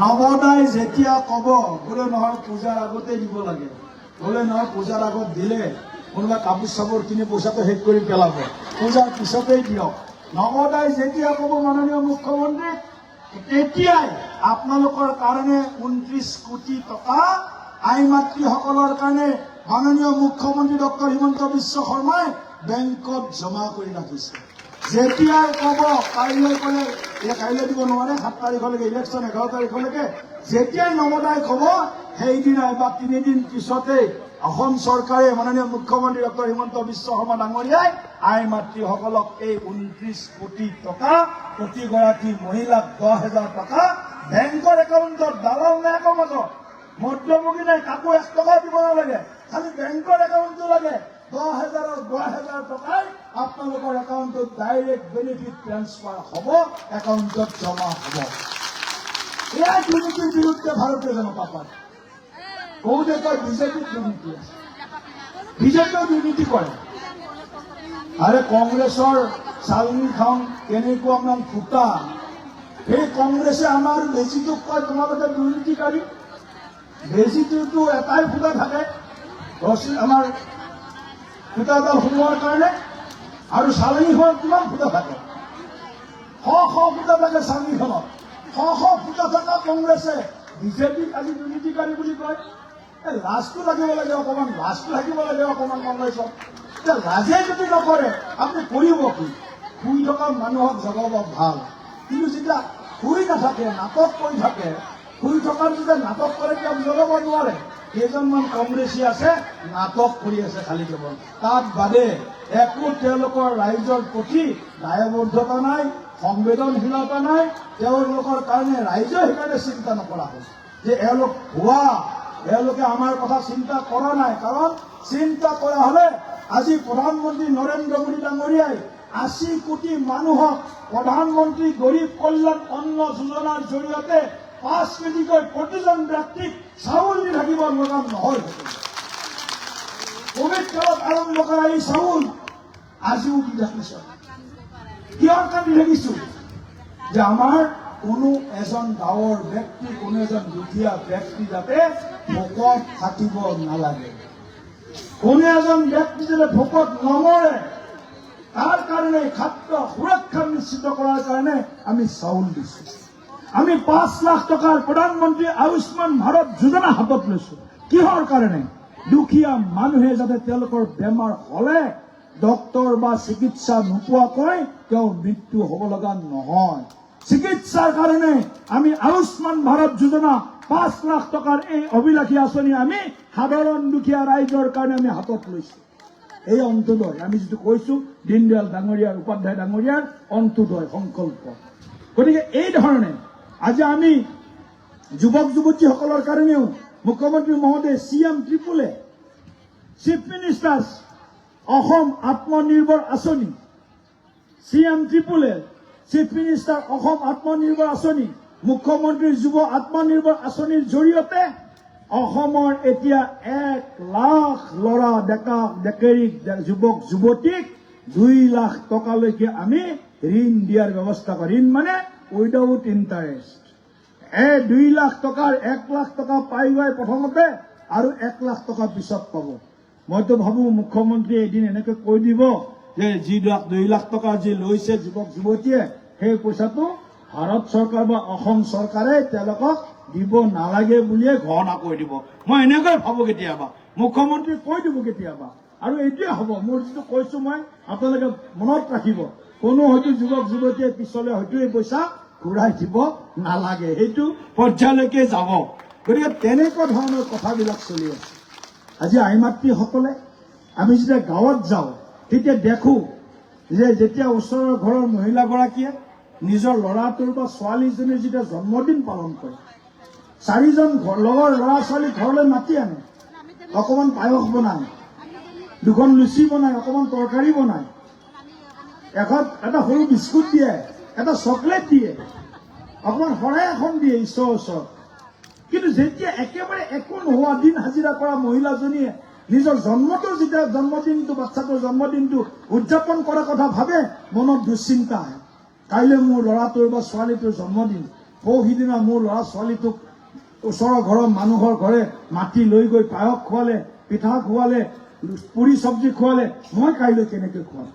নৱদাই যেতিয়া কব বোলে নহয় পূজাৰ আগতে দিব লাগে, বোলে নহয় পূজাৰ আগত দিলে কোনোবা কাপোৰ চাপোৰ কিনি পইচাটো শেষ কৰি পেলাব, পূজাৰ পিছতেই দিয়ক। নৱদাই যেতিয়া কব মাননীয় মুখ্যমন্ত্ৰী, তেতিয়াই আপোনালোকৰ কাৰণে 29 কোটি টকা আই মাতৃসকলৰ কাৰণে মাননীয় মুখ্যমন্ত্ৰী ডক্টৰ হিমন্ত বিশ্ব শৰ্মাই বেংকত জমা কৰি ৰাখিছে। যেতিয়াই কব কাইলৈ ক'লে, কাইলৈ দিব নোৱাৰে, 7 তাৰিখলৈকে ইলেকশ্যন, 11 তাৰিখলৈকে, যেতিয়াই নৱদাই কব সেইদিনাই বা 3 দিন পিছতেই অসম চৰকাৰে মাননীয় মুখ্যমন্ত্ৰী ডক্টৰ হিমন্ত বিশ্ব শৰ্মা ডাঙৰীয়াই আই মাতৃসকলক এই 29 কোটি টকা প্ৰতিগৰাকী মহিলাক 10,000 টকা বেংকৰ একাউণ্টত, দালাল নাই আকৌ মাজত, মধ্যভোগী নাই, কাকো 1 টকা দিব নালাগে, খালি বেংকৰ একাউণ্টটো লাগে। 10,000 টকাই আপোনালোকৰ একাউণ্টত ডাইৰেক্ট বেনিফিট ট্ৰান্সফাৰ হ'ব, একাউণ্টত জমা হ'ব। এয়া দুৰ্নীতিৰ বিৰুদ্ধে ভাৰতীয় জনতা পাৰ্টি। বহুতে কয় বিজেপিত দুৰ্নীতি আছে, বিজেপিয়েও দুৰ্নীতি কৰে। আৰে কংগ্ৰেছৰ চালনী খাওঁ কেনেকুৱা মান ফুটা, সেই কংগ্ৰেছে আমাৰ বেজীটোক কয় তোমালোকে দুৰ্নীতিকাৰী। বেজীটোতো এটাই ফুটা থাকে, আমাৰ ফুটাডাল সোমোৱাৰ কাৰণে, আৰু চালনীখনত কিমান ফুটা থাকে? শ ফুটা থাকে চালনীখনত। শ ফুটা থকা কংগ্ৰেছে বিজেপিক আজি দুৰ্নীতিকাৰী বুলি কয়। লাজটো লাগিব লাগে অকমান, লাজটো থাকিব লাগে অকমান কংগ্ৰেছক। এতিয়া লাজে যদি নকৰে আপুনি কৰিব কি? শুই থকা মানুহক জগাব ভাল, কিন্তু যেতিয়া শুই নাথাকে, নাটক কৰি থাকে, শুই থকাৰ যেতিয়া নাটক কৰে তেওঁ জগাব নোৱাৰে। কেইজনমান কংগ্ৰেছী আছে নাটক কৰি আছে খালি কেৱল, তাত বাদে একো তেওঁলোকৰ ৰাইজৰ প্ৰতি দায়বদ্ধতা নাই, সংবেদনশীলতা নাই। তেওঁলোকৰ কাৰণে ৰাইজে সেইকাৰণে চিন্তা নকৰা হ'ল যে এওঁলোক ভুৱা, এওঁলোকে আমাৰ কথা চিন্তা কৰা নাই। কাৰণ চিন্তা কৰা হলে আজি প্ৰধানমন্ত্ৰী নৰেন্দ্ৰ মোদী ডাঙৰীয়াই 80 কোটি মানুহক প্ৰধানমন্ত্ৰী গৰীব কল্যাণ অন্ন যোজনাৰ জৰিয়তে 5 কেজিকৈ প্ৰতিজন ব্যক্তিক চাউল দি থাকিব লগা নহয়। কোভিড কালত আৰম্ভ কৰা এই চাউল আজিও দি থাকিছো। কিহৰ কাৰণে দি থাকিছো? যে আমাৰ কোনো এজন গাঁৱৰ ব্যক্তি, কোনো এজন দুখীয়া ব্যক্তি যাতে ভোকত থাকিব নালাগে, কোনো এজন ব্যক্তি যাতে ভোকত নমৰে, তাৰ কাৰণে খাদ্য সুৰক্ষা নিশ্চিত কৰাৰ কাৰণে আমি চাউল দিছো। আমি 5 লাখ টকাৰ প্ৰধানমন্ত্ৰী আয়ুষ্মান ভাৰত যোজনা হাতত লৈছো। কিহৰ কাৰণে? দুখীয়া মানুহে যাতে তেওঁলোকৰ বেমাৰ হলে ডক্তৰ বা চিকিৎসা নোপোৱাকৈ তেওঁ মৃত্যু হ'ব লগা নহয়। চিকিৎসাৰ কাৰণে আমি আয়ুষ্মান ভাৰত যোজনা 5 লাখ টকাৰ এই অভিলাষী আঁচনি আমি সাধাৰণ দুখীয়া ৰাইজৰ কাৰণে আমি হাতত লৈছো। এই অন্তোদয় আমি যিটো কৈছো দীনদয়াল ডাঙৰীয়াৰ, উপাধ্যায় ডাঙৰীয়াৰ অন্তোদয় সংকল্প। গতিকে এই ধৰণে আজি আমি যুৱক যুৱতীসকলৰ কাৰণেও মুখ্যমন্ত্ৰী মহোদয় CM ট্ৰিপুলে, চিফ মিনিষ্টাৰ্ছ অসম আত্মনিৰ্ভৰ আঁচনি, CM ট্ৰিপুলে চিফ মিনিষ্টাৰ অসম আত্মনিৰ্ভৰ আঁচনি, মুখ্যমন্ত্ৰীৰ যুৱ আত্মনিৰ্ভৰ আঁচনিৰ জৰিয়তে অসমৰ এতিয়া 1 লাখ ল'ৰা ডেকা ডেকেৰী যুৱক যুৱতীক 2 লাখ টকালৈকে আমি ঋণ দিয়াৰ ব্যৱস্থা কৰিম। ঋণ মানে উইদাউট ইণ্টাৰেষ্ট। 2 লাখ টকাৰ 1 লাখ টকা পাই গৈ প্ৰথমতে আৰু 1 লাখ টকা পিছত পাব। মইতো ভাবো মুখ্যমন্ত্ৰীয়ে এদিন এনেকৈ কৈ দিব যে যি 2 লাখ টকা যি লৈছে যুৱক যুৱতীয়ে, সেই পইচাটো ভাৰত চৰকাৰ বা অসম চৰকাৰে তেওঁলোকক দিব নালাগে বুলিয়ে ঘোষণা কৰি দিব। মই এনেকৈ ভাবো কেতিয়াবা, মুখ্যমন্ত্ৰীয়ে কৈ দিব কেতিয়াবা। আৰু এইটোৱে হ'ব, মোৰ যিটো কৈছো মই আপোনালোকে মনত ৰাখিব, কোনো হয়তো যুৱক যুৱতীয়ে পিছলৈ হয়তো এই পইচা ঘূৰাই দিব নালাগে, সেইটো পৰ্যায়লৈকে যাব। গতিকে তেনেকুৱা ধৰণৰ কথাবিলাক চলি আছে। আজি আই মাতৃসকলে আমি যেতিয়া গাঁৱত যাওঁ তেতিয়া দেখো যে যেতিয়া ওচৰৰ ঘৰৰ মহিলাগৰাকীয়ে নিজৰ ল'ৰাটোৰ বা ছোৱালীজনীৰ যেতিয়া জন্মদিন পালন কৰে, 4জন লগৰ ল'ৰা ছোৱালী ঘৰলৈ মাতি আনে, অকণমান পায়স বনায়, 2খন লুচি বনায়, অকণমান তৰকাৰী বনায়, এটা সৰু বিস্কুট দিয়ে, এটা চকলেট দিয়ে, অকণমান শৰাই এখন দিয়ে ঈশ্বৰৰ ওচৰত। কিন্তু যেতিয়া একেবাৰে একো নোহোৱা দিন হাজিৰা কৰা মহিলাজনীয়ে নিজৰ জন্মদিনটো বাচ্চাটোৰ জন্মদিনটো উদযাপন কৰাৰ কথা ভাবে, মনত দুশ্চিন্তা আহে। কাইলৈ মোৰ ল'ৰাটোৰ বা ছোৱালীটোৰ জন্মদিন, পৰহিদিনা মোৰ ল'ৰা ছোৱালীটোক ওচৰৰ ঘৰৰ মানুহৰ ঘৰে মাতি লৈ গৈ পায়স খোৱালে, পিঠা খোৱালে, পুৰি চব্জি খোৱালে, মই কাইলৈ কেনেকৈ খুৱাম?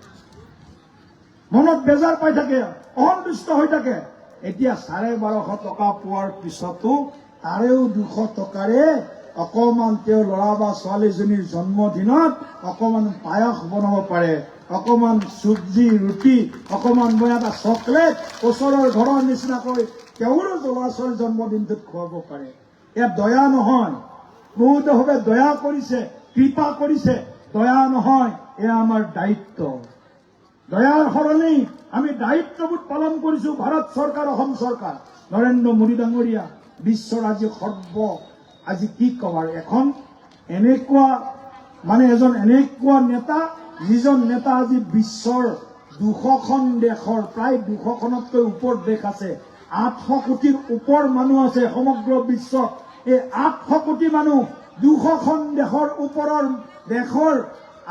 মনত বেজাৰ পাই থাকে, অসন্তুষ্ট হৈ থাকে। এতিয়া 1250 টকা পোৱাৰ পিছতো তাৰেও 200 টকাৰে অকণমান তেওঁৰ ল'ৰা বা ছোৱালীজনীৰ জন্মদিনত অকণমান পায়স বনাব পাৰে, অকণমান চব্জি ৰুটি, অকণমান মই এটা চকলেট ওচৰৰ ঘৰৰ নিচিনাকৈ তেওঁৰো ল'ৰা ছোৱালীৰ জন্মদিনটোত খুৱাব পাৰে। ইয়াত দয়া নহয়, বহুতভাৱে দয়া কৰিছে, কৃপা কৰিছে, দয়া নহয়, এয়া আমাৰ দায়িত্ব। দয়াৰ সলনি আমি দায়িত্ববোধ পালন কৰিছো। ভাৰত চৰকাৰ, অসম চৰকাৰ, নৰেন্দ্ৰ মোদী ডাঙৰীয়া বিশ্বৰ আজি কি কবাৰ এখন এনেকুৱা এজন এনেকুৱা নেতা, যিজন নেতা আজি বিশ্বৰ 200খন দেশৰ, প্ৰায় 200খনতকৈ ওপৰ দেশ আছে, 800 কোটিৰ ওপৰ মানুহ আছে সমগ্ৰ বিশ্বত। এই 800 কোটি মানুহ 200খন দেশৰ ওপৰৰ দেশৰ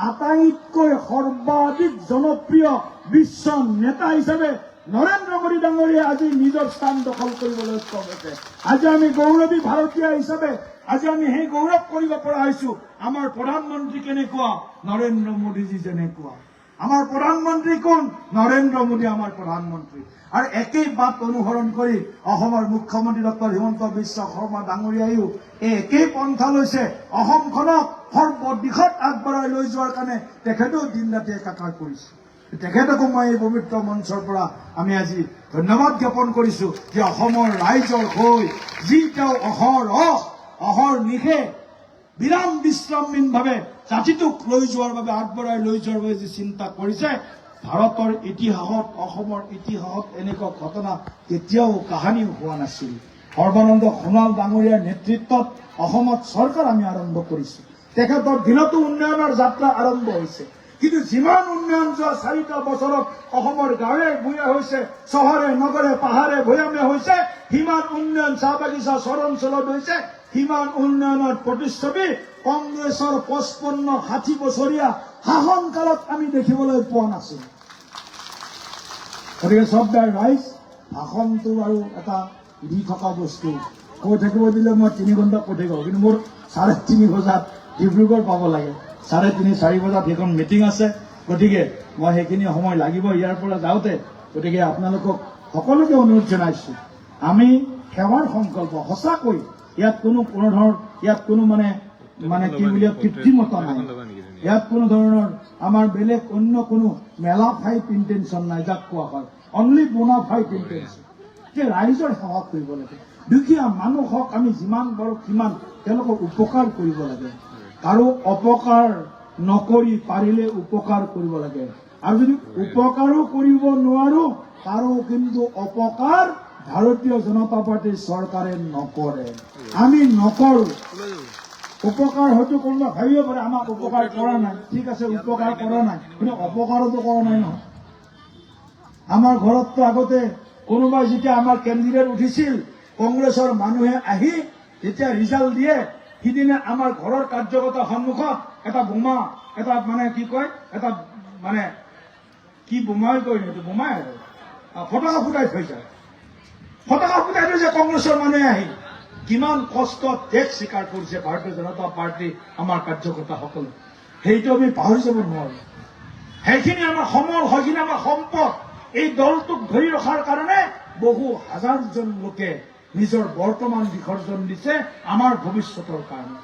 আটাইতকৈ সৰ্বাধিক জনপ্ৰিয় বিশ্ব নেতা হিচাপে নৰেন্দ্ৰ মোদী ডাঙৰীয়া আজি নিজৰ স্থান দখল কৰিবলৈ সক্ষম হৈছে। আজি আমি গৌৰৱী ভাৰতীয় হিচাপে আজি আমি সেই গৌৰৱ কৰিব পৰা হৈছো। আমাৰ প্ৰধানমন্ত্ৰী কেনেকুৱা? নৰেন্দ্ৰ মোদীজী যেনেকুৱা। আমাৰ প্ৰধানমন্ত্ৰী কোন? নৰেন্দ্ৰ মোদী আমাৰ প্ৰধানমন্ত্ৰী। আৰু একেই বাট অনুসৰণ কৰি অসমৰ মুখ্যমন্ত্ৰী ডক্টৰ হিমন্ত বিশ্ব শৰ্মা ডাঙৰীয়াইও এই একেই পন্থা লৈছে। অসমখনক সৰ্বদিশত আগবঢ়াই লৈ যোৱাৰ কাৰণে তেখেতেও দিন ৰাতি একাকাৰ কৰিছে। তেখেতকো মই এই পবিত্ৰ মঞ্চৰ পৰা আমি আজি ধন্যবাদ জ্ঞাপন কৰিছো যে অসমৰ ৰাইজৰ হৈ যি তেওঁ অহৰ্নিশে বিৰাম বিশ্ৰামহীনভাৱে জাতিটোক লৈ যোৱাৰ বাবে, আগবঢ়াই লৈ যোৱাৰ বাবে যি চিন্তা কৰিছে, ভাৰতৰ ইতিহাসত, অসমৰ ইতিহাসত এনেকুৱা ঘটনা কেতিয়াও কাহানিও হোৱা নাছিল। সৰ্বানন্দ সোণোৱাল ডাঙৰীয়াৰ নেতৃত্বত অসমত চৰকাৰ আমি আৰম্ভ কৰিছো। তেখেতৰ দিনতো উন্নয়নৰ যাত্ৰা আৰম্ভ হৈছে। কিন্তু যিমান উন্নয়ন যোৱা 4টা বছৰত অসমৰ গাঁৱে ভূঞে হৈছে, চহৰে নগৰে পাহাৰে ভৈয়ামে হৈছে, সিমান উন্নয়ন চাহ বাগিচা চৰ অঞ্চলত হৈছে, সিমান উন্নয়নৰ প্ৰতিচ্ছবি কংগ্ৰেছৰ 55-60 বছৰীয়া শাসনকালত আমি দেখিবলৈ পোৱা নাছিলো। গতিকে শ্ৰদ্ধাৰ ৰাইজ, ভাষণটো আৰু এটা দি থকা বস্তু, কৈ থাকিব দিলে মই 3 ঘণ্টা কৈ থাকিব, কিন্তু মোৰ 3:30 বজাত ডিব্ৰুগড় পাব লাগে, 3:30-4 বজাত সেইখন মিটিং আছে। গতিকে মই সেইখিনি সময় লাগিব ইয়াৰ পৰা যাওঁতে। গতিকে আপোনালোকক সকলোকে অনুৰোধ জনাইছো, আমি সেৱাৰ সংকল্প সঁচাকৈ, ইয়াত কোনো ধৰণৰ কি বুলি কৃত্ৰিমতা নাই, ইয়াত কোনো ধৰণৰ আমাৰ বেলেগ অন্য কোনো মেলা ফাইট ইণ্টেনশ্যন নাই, যাক কোৱা হয় অনলি বোনা ফাইট ইণ্টেনশ্যন, যে ৰাইজৰ সেৱা কৰিব লাগে। দুখীয়া মানুহক আমি যিমান পাৰো সিমান তেওঁলোকক উপকাৰ কৰিব লাগে। কাৰো অপকাৰ নকৰি পাৰিলে উপকাৰ কৰিব লাগে। আৰু যদি উপকাৰো কৰিব নোৱাৰো, তাৰো কিন্তু অপকাৰ ভাৰতীয় জনতা পাৰ্টিৰ চৰকাৰে নকৰে, আমি নকৰো। উপকাৰ হয়তো কোনোবা ভাবিব পাৰে আমাক উপকাৰ কৰা নাই, ঠিক আছে, উপকাৰ কৰা নাই, কিন্তু অপকাৰতো কৰা নাই নহয়। আমাৰ ঘৰততো আগতে কোনোবাই যেতিয়া আমাৰ কেণ্ডিডেট উঠিছিল, কংগ্ৰেছৰ মানুহে আহি যেতিয়া ৰিজাল্ট দিয়ে, সিদিনা আমাৰ ঘৰৰ কাৰ্যকৰ্তাৰ সন্মুখত এটা বোমা, এটা কি কয়, এটা কি বোমাই কয়, সেইটো বোমাই আৰু ফটকা ফুটাই থৈছে, কংগ্ৰেছৰ মানুহে আহি। কিমান কষ্ট ত্যাগ স্বীকাৰ কৰিছে ভাৰতীয় জনতা পাৰ্টি আমাৰ কাৰ্যকৰ্তাসকলে, সেইটো আমি পাহৰি যাব নোৱাৰো। সেইখিনি আমাৰ সমল, সেইখিনি আমাৰ সম্পদ। এই দলটোক ধৰি ৰখাৰ কাৰণে বহু হাজাৰজন লোকে নিজৰ বৰ্তমান বিসৰ্জন দিছে আমাৰ ভৱিষ্যতৰ কাৰণে,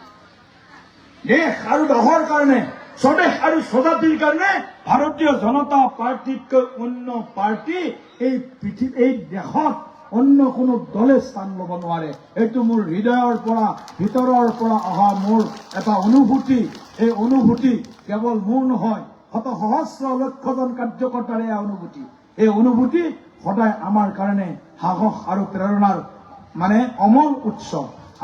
দেশ আৰু দেশৰ কাৰণে, স্বদেশ আৰু স্বজাতিৰ কাৰণে। ভাৰতীয় জনতা পাৰ্টিতকৈ অন্য পাৰ্টি এই দেশত অন্য কোনো দলে স্থান ল'ব নোৱাৰে। এইটো মোৰ হৃদয়ৰ পৰা, ভিতৰৰ পৰা অহা মোৰ এটা অনুভূতি। এই অনুভূতি কেৱল মোৰ নহয়, শত সহস্ৰ লক্ষজন কাৰ্যকৰ্তাৰ এই অনুভূতি, এই অনুভূতি সদায় আমাৰ কাৰণে সাহস আৰু প্ৰেৰণাৰ মানে অমল উৎস।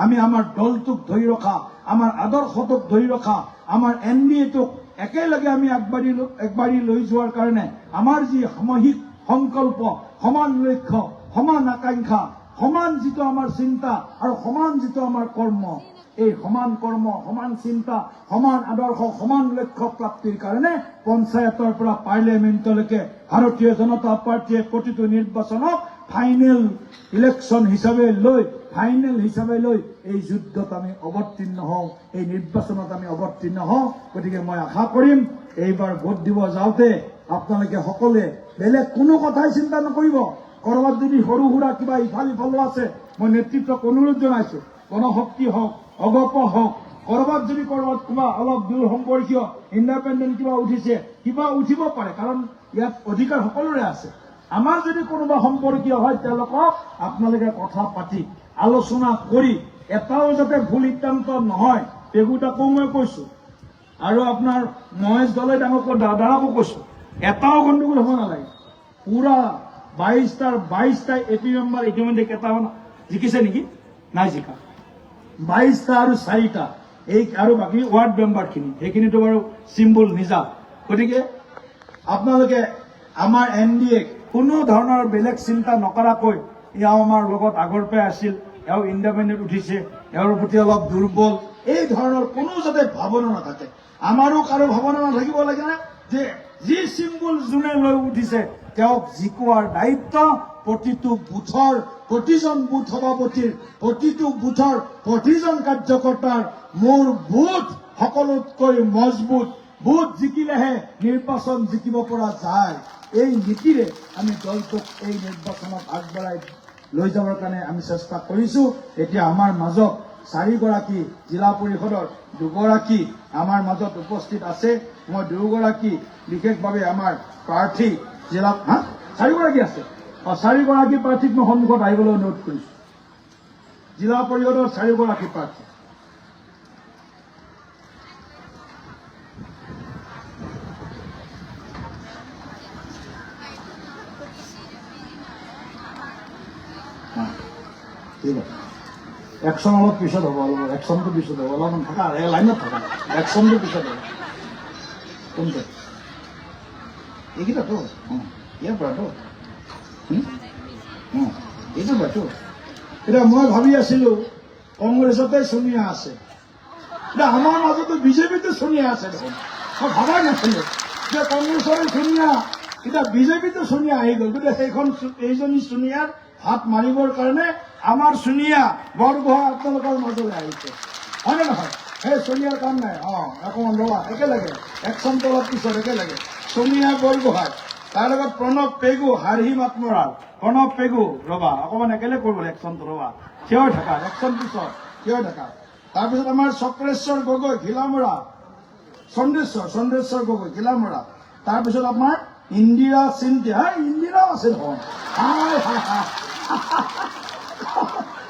আমি আমাৰ দলটোক ধৰি ৰখা, আমাৰ আদৰ্শটোক ধৰি ৰখা, আমাৰ NDA-টোক একেলগে আমি আগবাঢ়ি লৈ যোৱাৰ কাৰণে আমাৰ যি সামূহিক সংকল্প, সমান লক্ষ্য, সমান আকাংক্ষা, সমান যিটো আমাৰ চিন্তা আৰু সমান যিটো আমাৰ কৰ্ম, এই সমান কৰ্ম, সমান চিন্তা, সমান আদৰ্শ, সমান লক্ষ্য প্ৰাপ্তিৰ কাৰণে পঞ্চায়তৰ পৰা পাৰ্লিয়ামেণ্টলৈকে ভাৰতীয় জনতা পাৰ্টীয়ে প্ৰতিটো নিৰ্বাচনক ফাইনেল ইলেকশ্যন হিচাপে লৈ, এই যুদ্ধত আমি অৱতীৰ্ণ হওঁ, এই নিৰ্বাচনত আমি অৱতীৰ্ণ হওঁ। গতিকে মই আশা কৰিম এইবাৰ ভোট দিব যাওঁতে আপোনালোকে সকলোৱে বেলেগ কোনো কথাই চিন্তা নকৰিব। কৰবাত যদি সৰু সুৰা কিবা ইফাল সিফালো আছে, মই নেতৃত্বক অনুৰোধ জনাইছো, গণশক্তি হওক, অগপ হওক, কৰবাত যদি কিবা অলপ দূৰ সম্পৰ্কীয় ইণ্ডিপেণ্ডেণ্ট কিবা উঠিছে, কিবা উঠিব পাৰে, কাৰণ ইয়াত অধিকাৰ সকলোৰে আছে। আমাৰ যদি কোনোবা সম্পৰ্কীয় হয়, তেওঁলোকক আপোনালোকে কথা পাতি আলোচনা কৰি এটাও যাতে ভুল সিদ্ধান্ত নহয়, পেগুটাকো মই কৈছো আৰু আপোনাৰ মহেশ দলে ডাঙৰকৈ দাদাকো কৈছো, এটাও গণ্ডগোল হ'ব নালাগে। পুৰা 22টা AP মেম্বাৰ ইতিমধ্যে কেইটামান জিকিছে নেকি? নাই জিকা। 22টা আৰু 4টা এই আৰু বাকী ৱাৰ্ড মেম্বাৰখিনি, সেইখিনিতো বাৰু চিম্বল নিজা। গতিকে আপোনালোকে আমাৰ NDA কোনো ধৰণৰ বেলেগ চিন্তা নকৰাকৈ, এওঁ আমাৰ লগত আগৰ পৰাই আছিল, এওঁ ইণ্ডিপেণ্ডেণ্ট উঠিছে, এওঁৰ প্ৰতি অলপ দুৰ্বল, এই ধৰণৰ কোনো যাতে ভাৱনা নাথাকে। আমাৰো কাৰো ভাৱনা নাথাকিব লাগে নে যে যি চিম্বল যোনে লৈ উঠিছে তেওঁক জিকোৱাৰ দায়িত্ব প্ৰতিটো বুথৰ, প্ৰতিজন বুথ সভাপতিৰ, প্ৰতিটো বুথৰ প্ৰতিজন কাৰ্যকৰ্তাৰ। মোৰ বুথ সকলোতকৈ মজবুত, বুথ জিকিলেহে নিৰ্বাচন জিকিব পৰা যায়। এই নীতিৰে আমি দলটোক এই নিৰ্বাচনত আগবঢ়াই লৈ যাবৰ কাৰণে আমি চেষ্টা কৰিছো। এতিয়া আমাৰ মাজত 4গৰাকী, জিলা পৰিষদৰ 2গৰাকী আমাৰ মাজত উপস্থিত আছে। মই 2গৰাকী বিশেষভাৱে আমাৰ প্ৰাৰ্থী জিলা 4গৰাকী আছে, 4গৰাকী প্ৰাৰ্থীক মই সন্মুখত আহিবলৈ অনুৰোধ কৰিছো। জিলা পৰিষদৰ 4গৰাকী প্ৰাৰ্থী। ঠিক আছে, একশন অলপ পিছত হ'ব, একশনটো পিছত হ'ব, অলপমান থাকা, লাইনত থাকা, একশনটো পিছত হ'ব। কোনটো এইকেইটাতো ইয়াৰ পৰাতো এইটো বাটো। এতিয়া মই ভাবি আছিলো কংগ্ৰেছতে ছোনিয়া আছে, এতিয়া আমাৰ মাজতো বিজেপিতো ছোনিয়া আছে দেখোন। মই ভাবাই নাছিলো যে কংগ্ৰেছৰে ছোনিয়া, এতিয়া বিজেপিতো ছোনিয়া আহি গ'ল। গতিকে এইজনী ছোনিয়াৰ হাত মাৰিবৰ কাৰণে আমাৰ ছোনিয়া বৰগোহাঁই আপোনালোকৰ মাজলৈ আহিছে, হয়নে নহয়? সেই ছোনিয়াৰ কাম নাই। অকণমান ৰবা, একেলগে একশনটো অলপ পিছত একেলগে ছোনিয়া বৰগোহাঁই, তাৰ লগত প্ৰণৱ পেগু, হাৰহি মাতমৰাল, প্ৰণৱ পেগু, ৰবা অকণমান একেলগে কৰিব একশনটো, ৰবা থিয় হৈ থাকা, একশন পিছত থিয় হৈ থাকা। তাৰপিছত আমাৰ চক্ৰেশ্বৰ গগৈ ঘিলামৰা, চন্দ্ৰেশ্বৰ গগৈ ঘিলামৰা। তাৰপিছত আমাৰ ইন্দিৰা চিন্তিয়া, ইন্দিৰাও আছে দেখোন,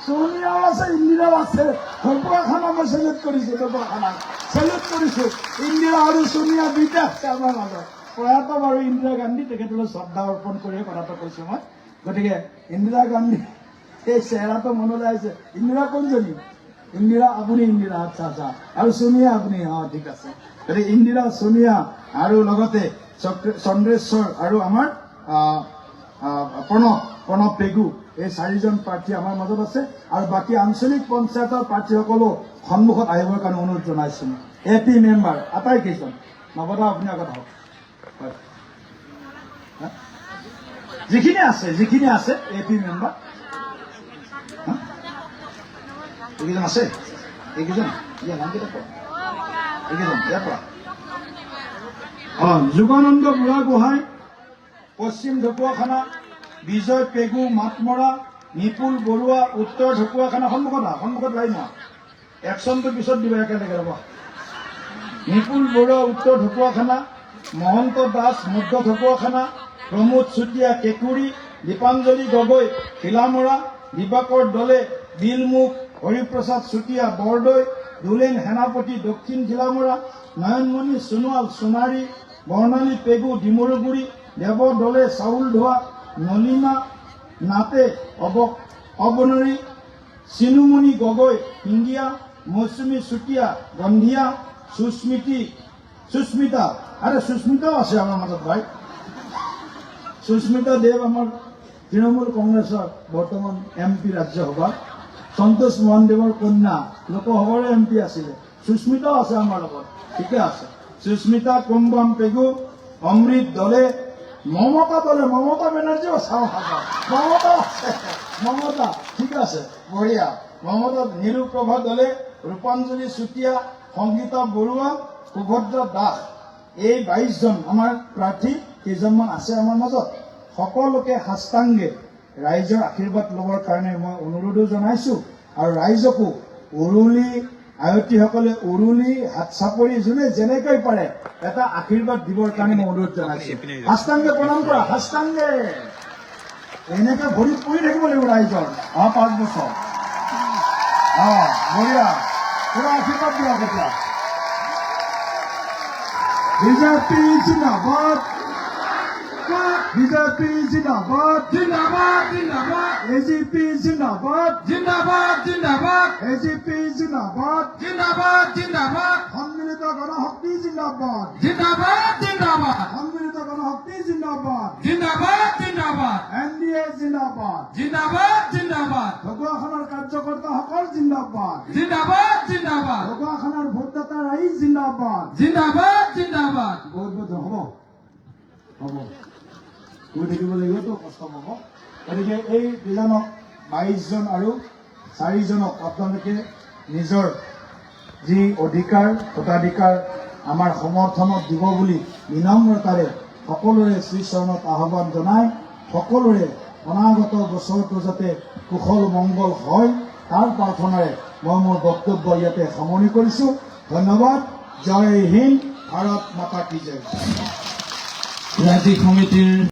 ছোনিয়াও আছে, ইন্দিৰাও আছে। ঢকুৱাখানা মই চেলিউট কৰিছো, ঢকুৱাখানা চেলিউট কৰিছো। ইন্দিৰা আৰু ছোনিয়া দুইটা আছে আমাৰ মাজত। প্ৰয়াত বাৰু ইন্দিৰা গান্ধী, তেখেতলৈ শ্ৰদ্ধা অৰ্পণ কৰিয়ে কথাটো কৈছো মই। গতিকে ইন্দিৰা গান্ধী এই চেহেৰাটো মনলৈ আহিছে। ইন্দিৰা কোনজনী? ইন্দিৰা আপুনি, ইন্দিৰা আচ্ছা আচ্ছা, আৰু ছোনিয়া আপুনি, ঠিক আছে। গতিকে ইন্দিৰা, ছোনিয়া আৰু লগতে চন্দ্ৰেশ্বৰ আৰু আমাৰ প্ৰণৱ পেগু, এই 4জন প্ৰাৰ্থী আমাৰ মাজত আছে। আৰু বাকী আঞ্চলিক পঞ্চায়তৰ প্ৰাৰ্থীসকলো সন্মুখত আহিবৰ কাৰণে অনুৰোধ জনাইছো। AP মেম্বাৰ আটাইকেইজন, নৱদা আপুনি আগত আহক। যিখিনি আছে AP মেম্বাৰ, এইকেইজন আছে, এইকেইজন নামকেইটা কওক, এইকেইজন ইয়াৰ পৰা যোগানন্দ বুঢ়াগোহাঁই, পশ্চিম ঢকুৱাখানা, বিজয় পেগু মাতমৰা, নিপুল বৰুৱা উত্তৰ ঢকুৱাখানা। সন্মুখত লাইন একশনটো পিছত দিব একেলগে, ৰ'ব। নিপুল বৰুৱা উত্তৰ ঢকুৱাখানা, মহন্ত দাস মধ্য ঢকুৱাখানা, প্ৰমোদ চুতীয়া কেঁকুৰি, দীপাঞ্জলি গগৈ ঘিলামৰা, দিবাকৰ দলে বিলমুখ, হৰিপ্ৰসাদ চুতীয়া বৰদৈ, দুলেন সেনাপতি দক্ষিণ ঘিলামৰা, নয়নমণি সোণোৱাল সোণাৰী, বৰ্ণালী পেগু ডিমৰুগুৰি, দেৱ দলে চাউল ধোৱা, নলিমা নাটে অৱনৰী, চিনুমণি গগৈ হিংগীয়া, মৌচুমী চুতীয়া গন্ধিয়া, সুস্মিতা আৰে সুস্মিতাও আছে আমাৰ মাজত ভাই। সুস্মিতা দেৱ আমাৰ তৃণমূল কংগ্ৰেছৰ বৰ্তমান MP ৰাজ্যসভাৰ, সন্তোষ মহাদেৱৰ কন্যা লোকসভাৰ MP আছিলে, সুস্মিতাও আছে আমাৰ লগত, ঠিকে আছে। সুস্মিতা কুম্বাম পেগু, অমৃত দলে, মমতা দলে, মমতা বেনাৰ্জীও চাওঁ হাজাৰ, মমতা আছে, মমতা ঠিক আছে, বঢ়িয়া। মমতা নিৰুপ্ৰভা দলে, ৰূপাঞ্জলি চুতীয়া, সংগীতা বৰুৱা, সুভদ্ৰা দাস, এই 22 জন আমাৰ প্ৰাৰ্থী কেইজনমান আছে আমাৰ মাজত। সকলোকে সাষ্টাংগে ৰাইজৰ আশীৰ্বাদ ল'বৰ কাৰণে মই অনুৰোধো জনাইছো, আৰু ৰাইজকো উৰুলি আয়তীসকলে উৰুলি হাত চাপৰি যোনে যেনেকৈ পাৰে এটা আশীৰ্বাদ দিবৰ কাৰণে মই অনুৰোধ জনাইছো। সাষ্টাংগে প্ৰণাম কৰা, সাষ্টাংগে। এনেকে ভৰিত পৰি থাকিব লাগিব ৰাইজৰ 5 বছৰ। বঢ়িয়া, পুৰা আশীৰ্বাদ দিয়া তেতিয়া। বিজেপি জিন্দাবাদ, বিজেপি জিন্দাবাদ, জিন্দাবাদ জিন্দাবাদ এজিপি জিন্দাবাদ, জিন্দাবাদ জিন্দাবাদ এজিপি জিন্দাবাদ, জিন্দাবাদ জিন্দাবাদ সন্মিলিত গণশক্তি জিন্দাবাদ, জিন্দাবাদ জিন্দাবাদ সন্মিলিত গণশক্তি জিন্দাবাদ, জিন্দাবাদ জিন্দাবাদ NDA জিন্দাবাদ, জিন্দাবাদ জিন্দাবাদ ঢকুৱাখানাৰ কাৰ্যকৰ্তাসকল জিন্দাবাদ, জিন্দাবাদ জিন্দাবাদ ঢকুৱাখানাৰ ভোটদাতা ৰাইজ জিন্দাবাদ। জিন্দাবাদ জিন্দাবাদ বহুত বহুত হ'ব হ'ব গৈ থাকিব লাগিবতো, কষ্ট পাব। গতিকে এই দুজনক 22 জন আৰু 4 জনক আপোনালোকে নিজৰ যি অধিকাৰ ভোটাধিকাৰ আমাৰ সমৰ্থনত দিব বুলি বিনম্ৰতাৰে সকলোৰে শ্ৰীচৰণত আহ্বান জনাই, সকলোৰে অনাগত বছৰটো যাতে কুশল মংগল হয় তাৰ প্ৰাৰ্থনাৰে মই মোৰ বক্তব্য ইয়াতে সামৰণি কৰিছো। ধন্যবাদ। জয় হিন্দ, ভাৰত মাতা কি জয়। ৰাজ্যিক সমিতিৰ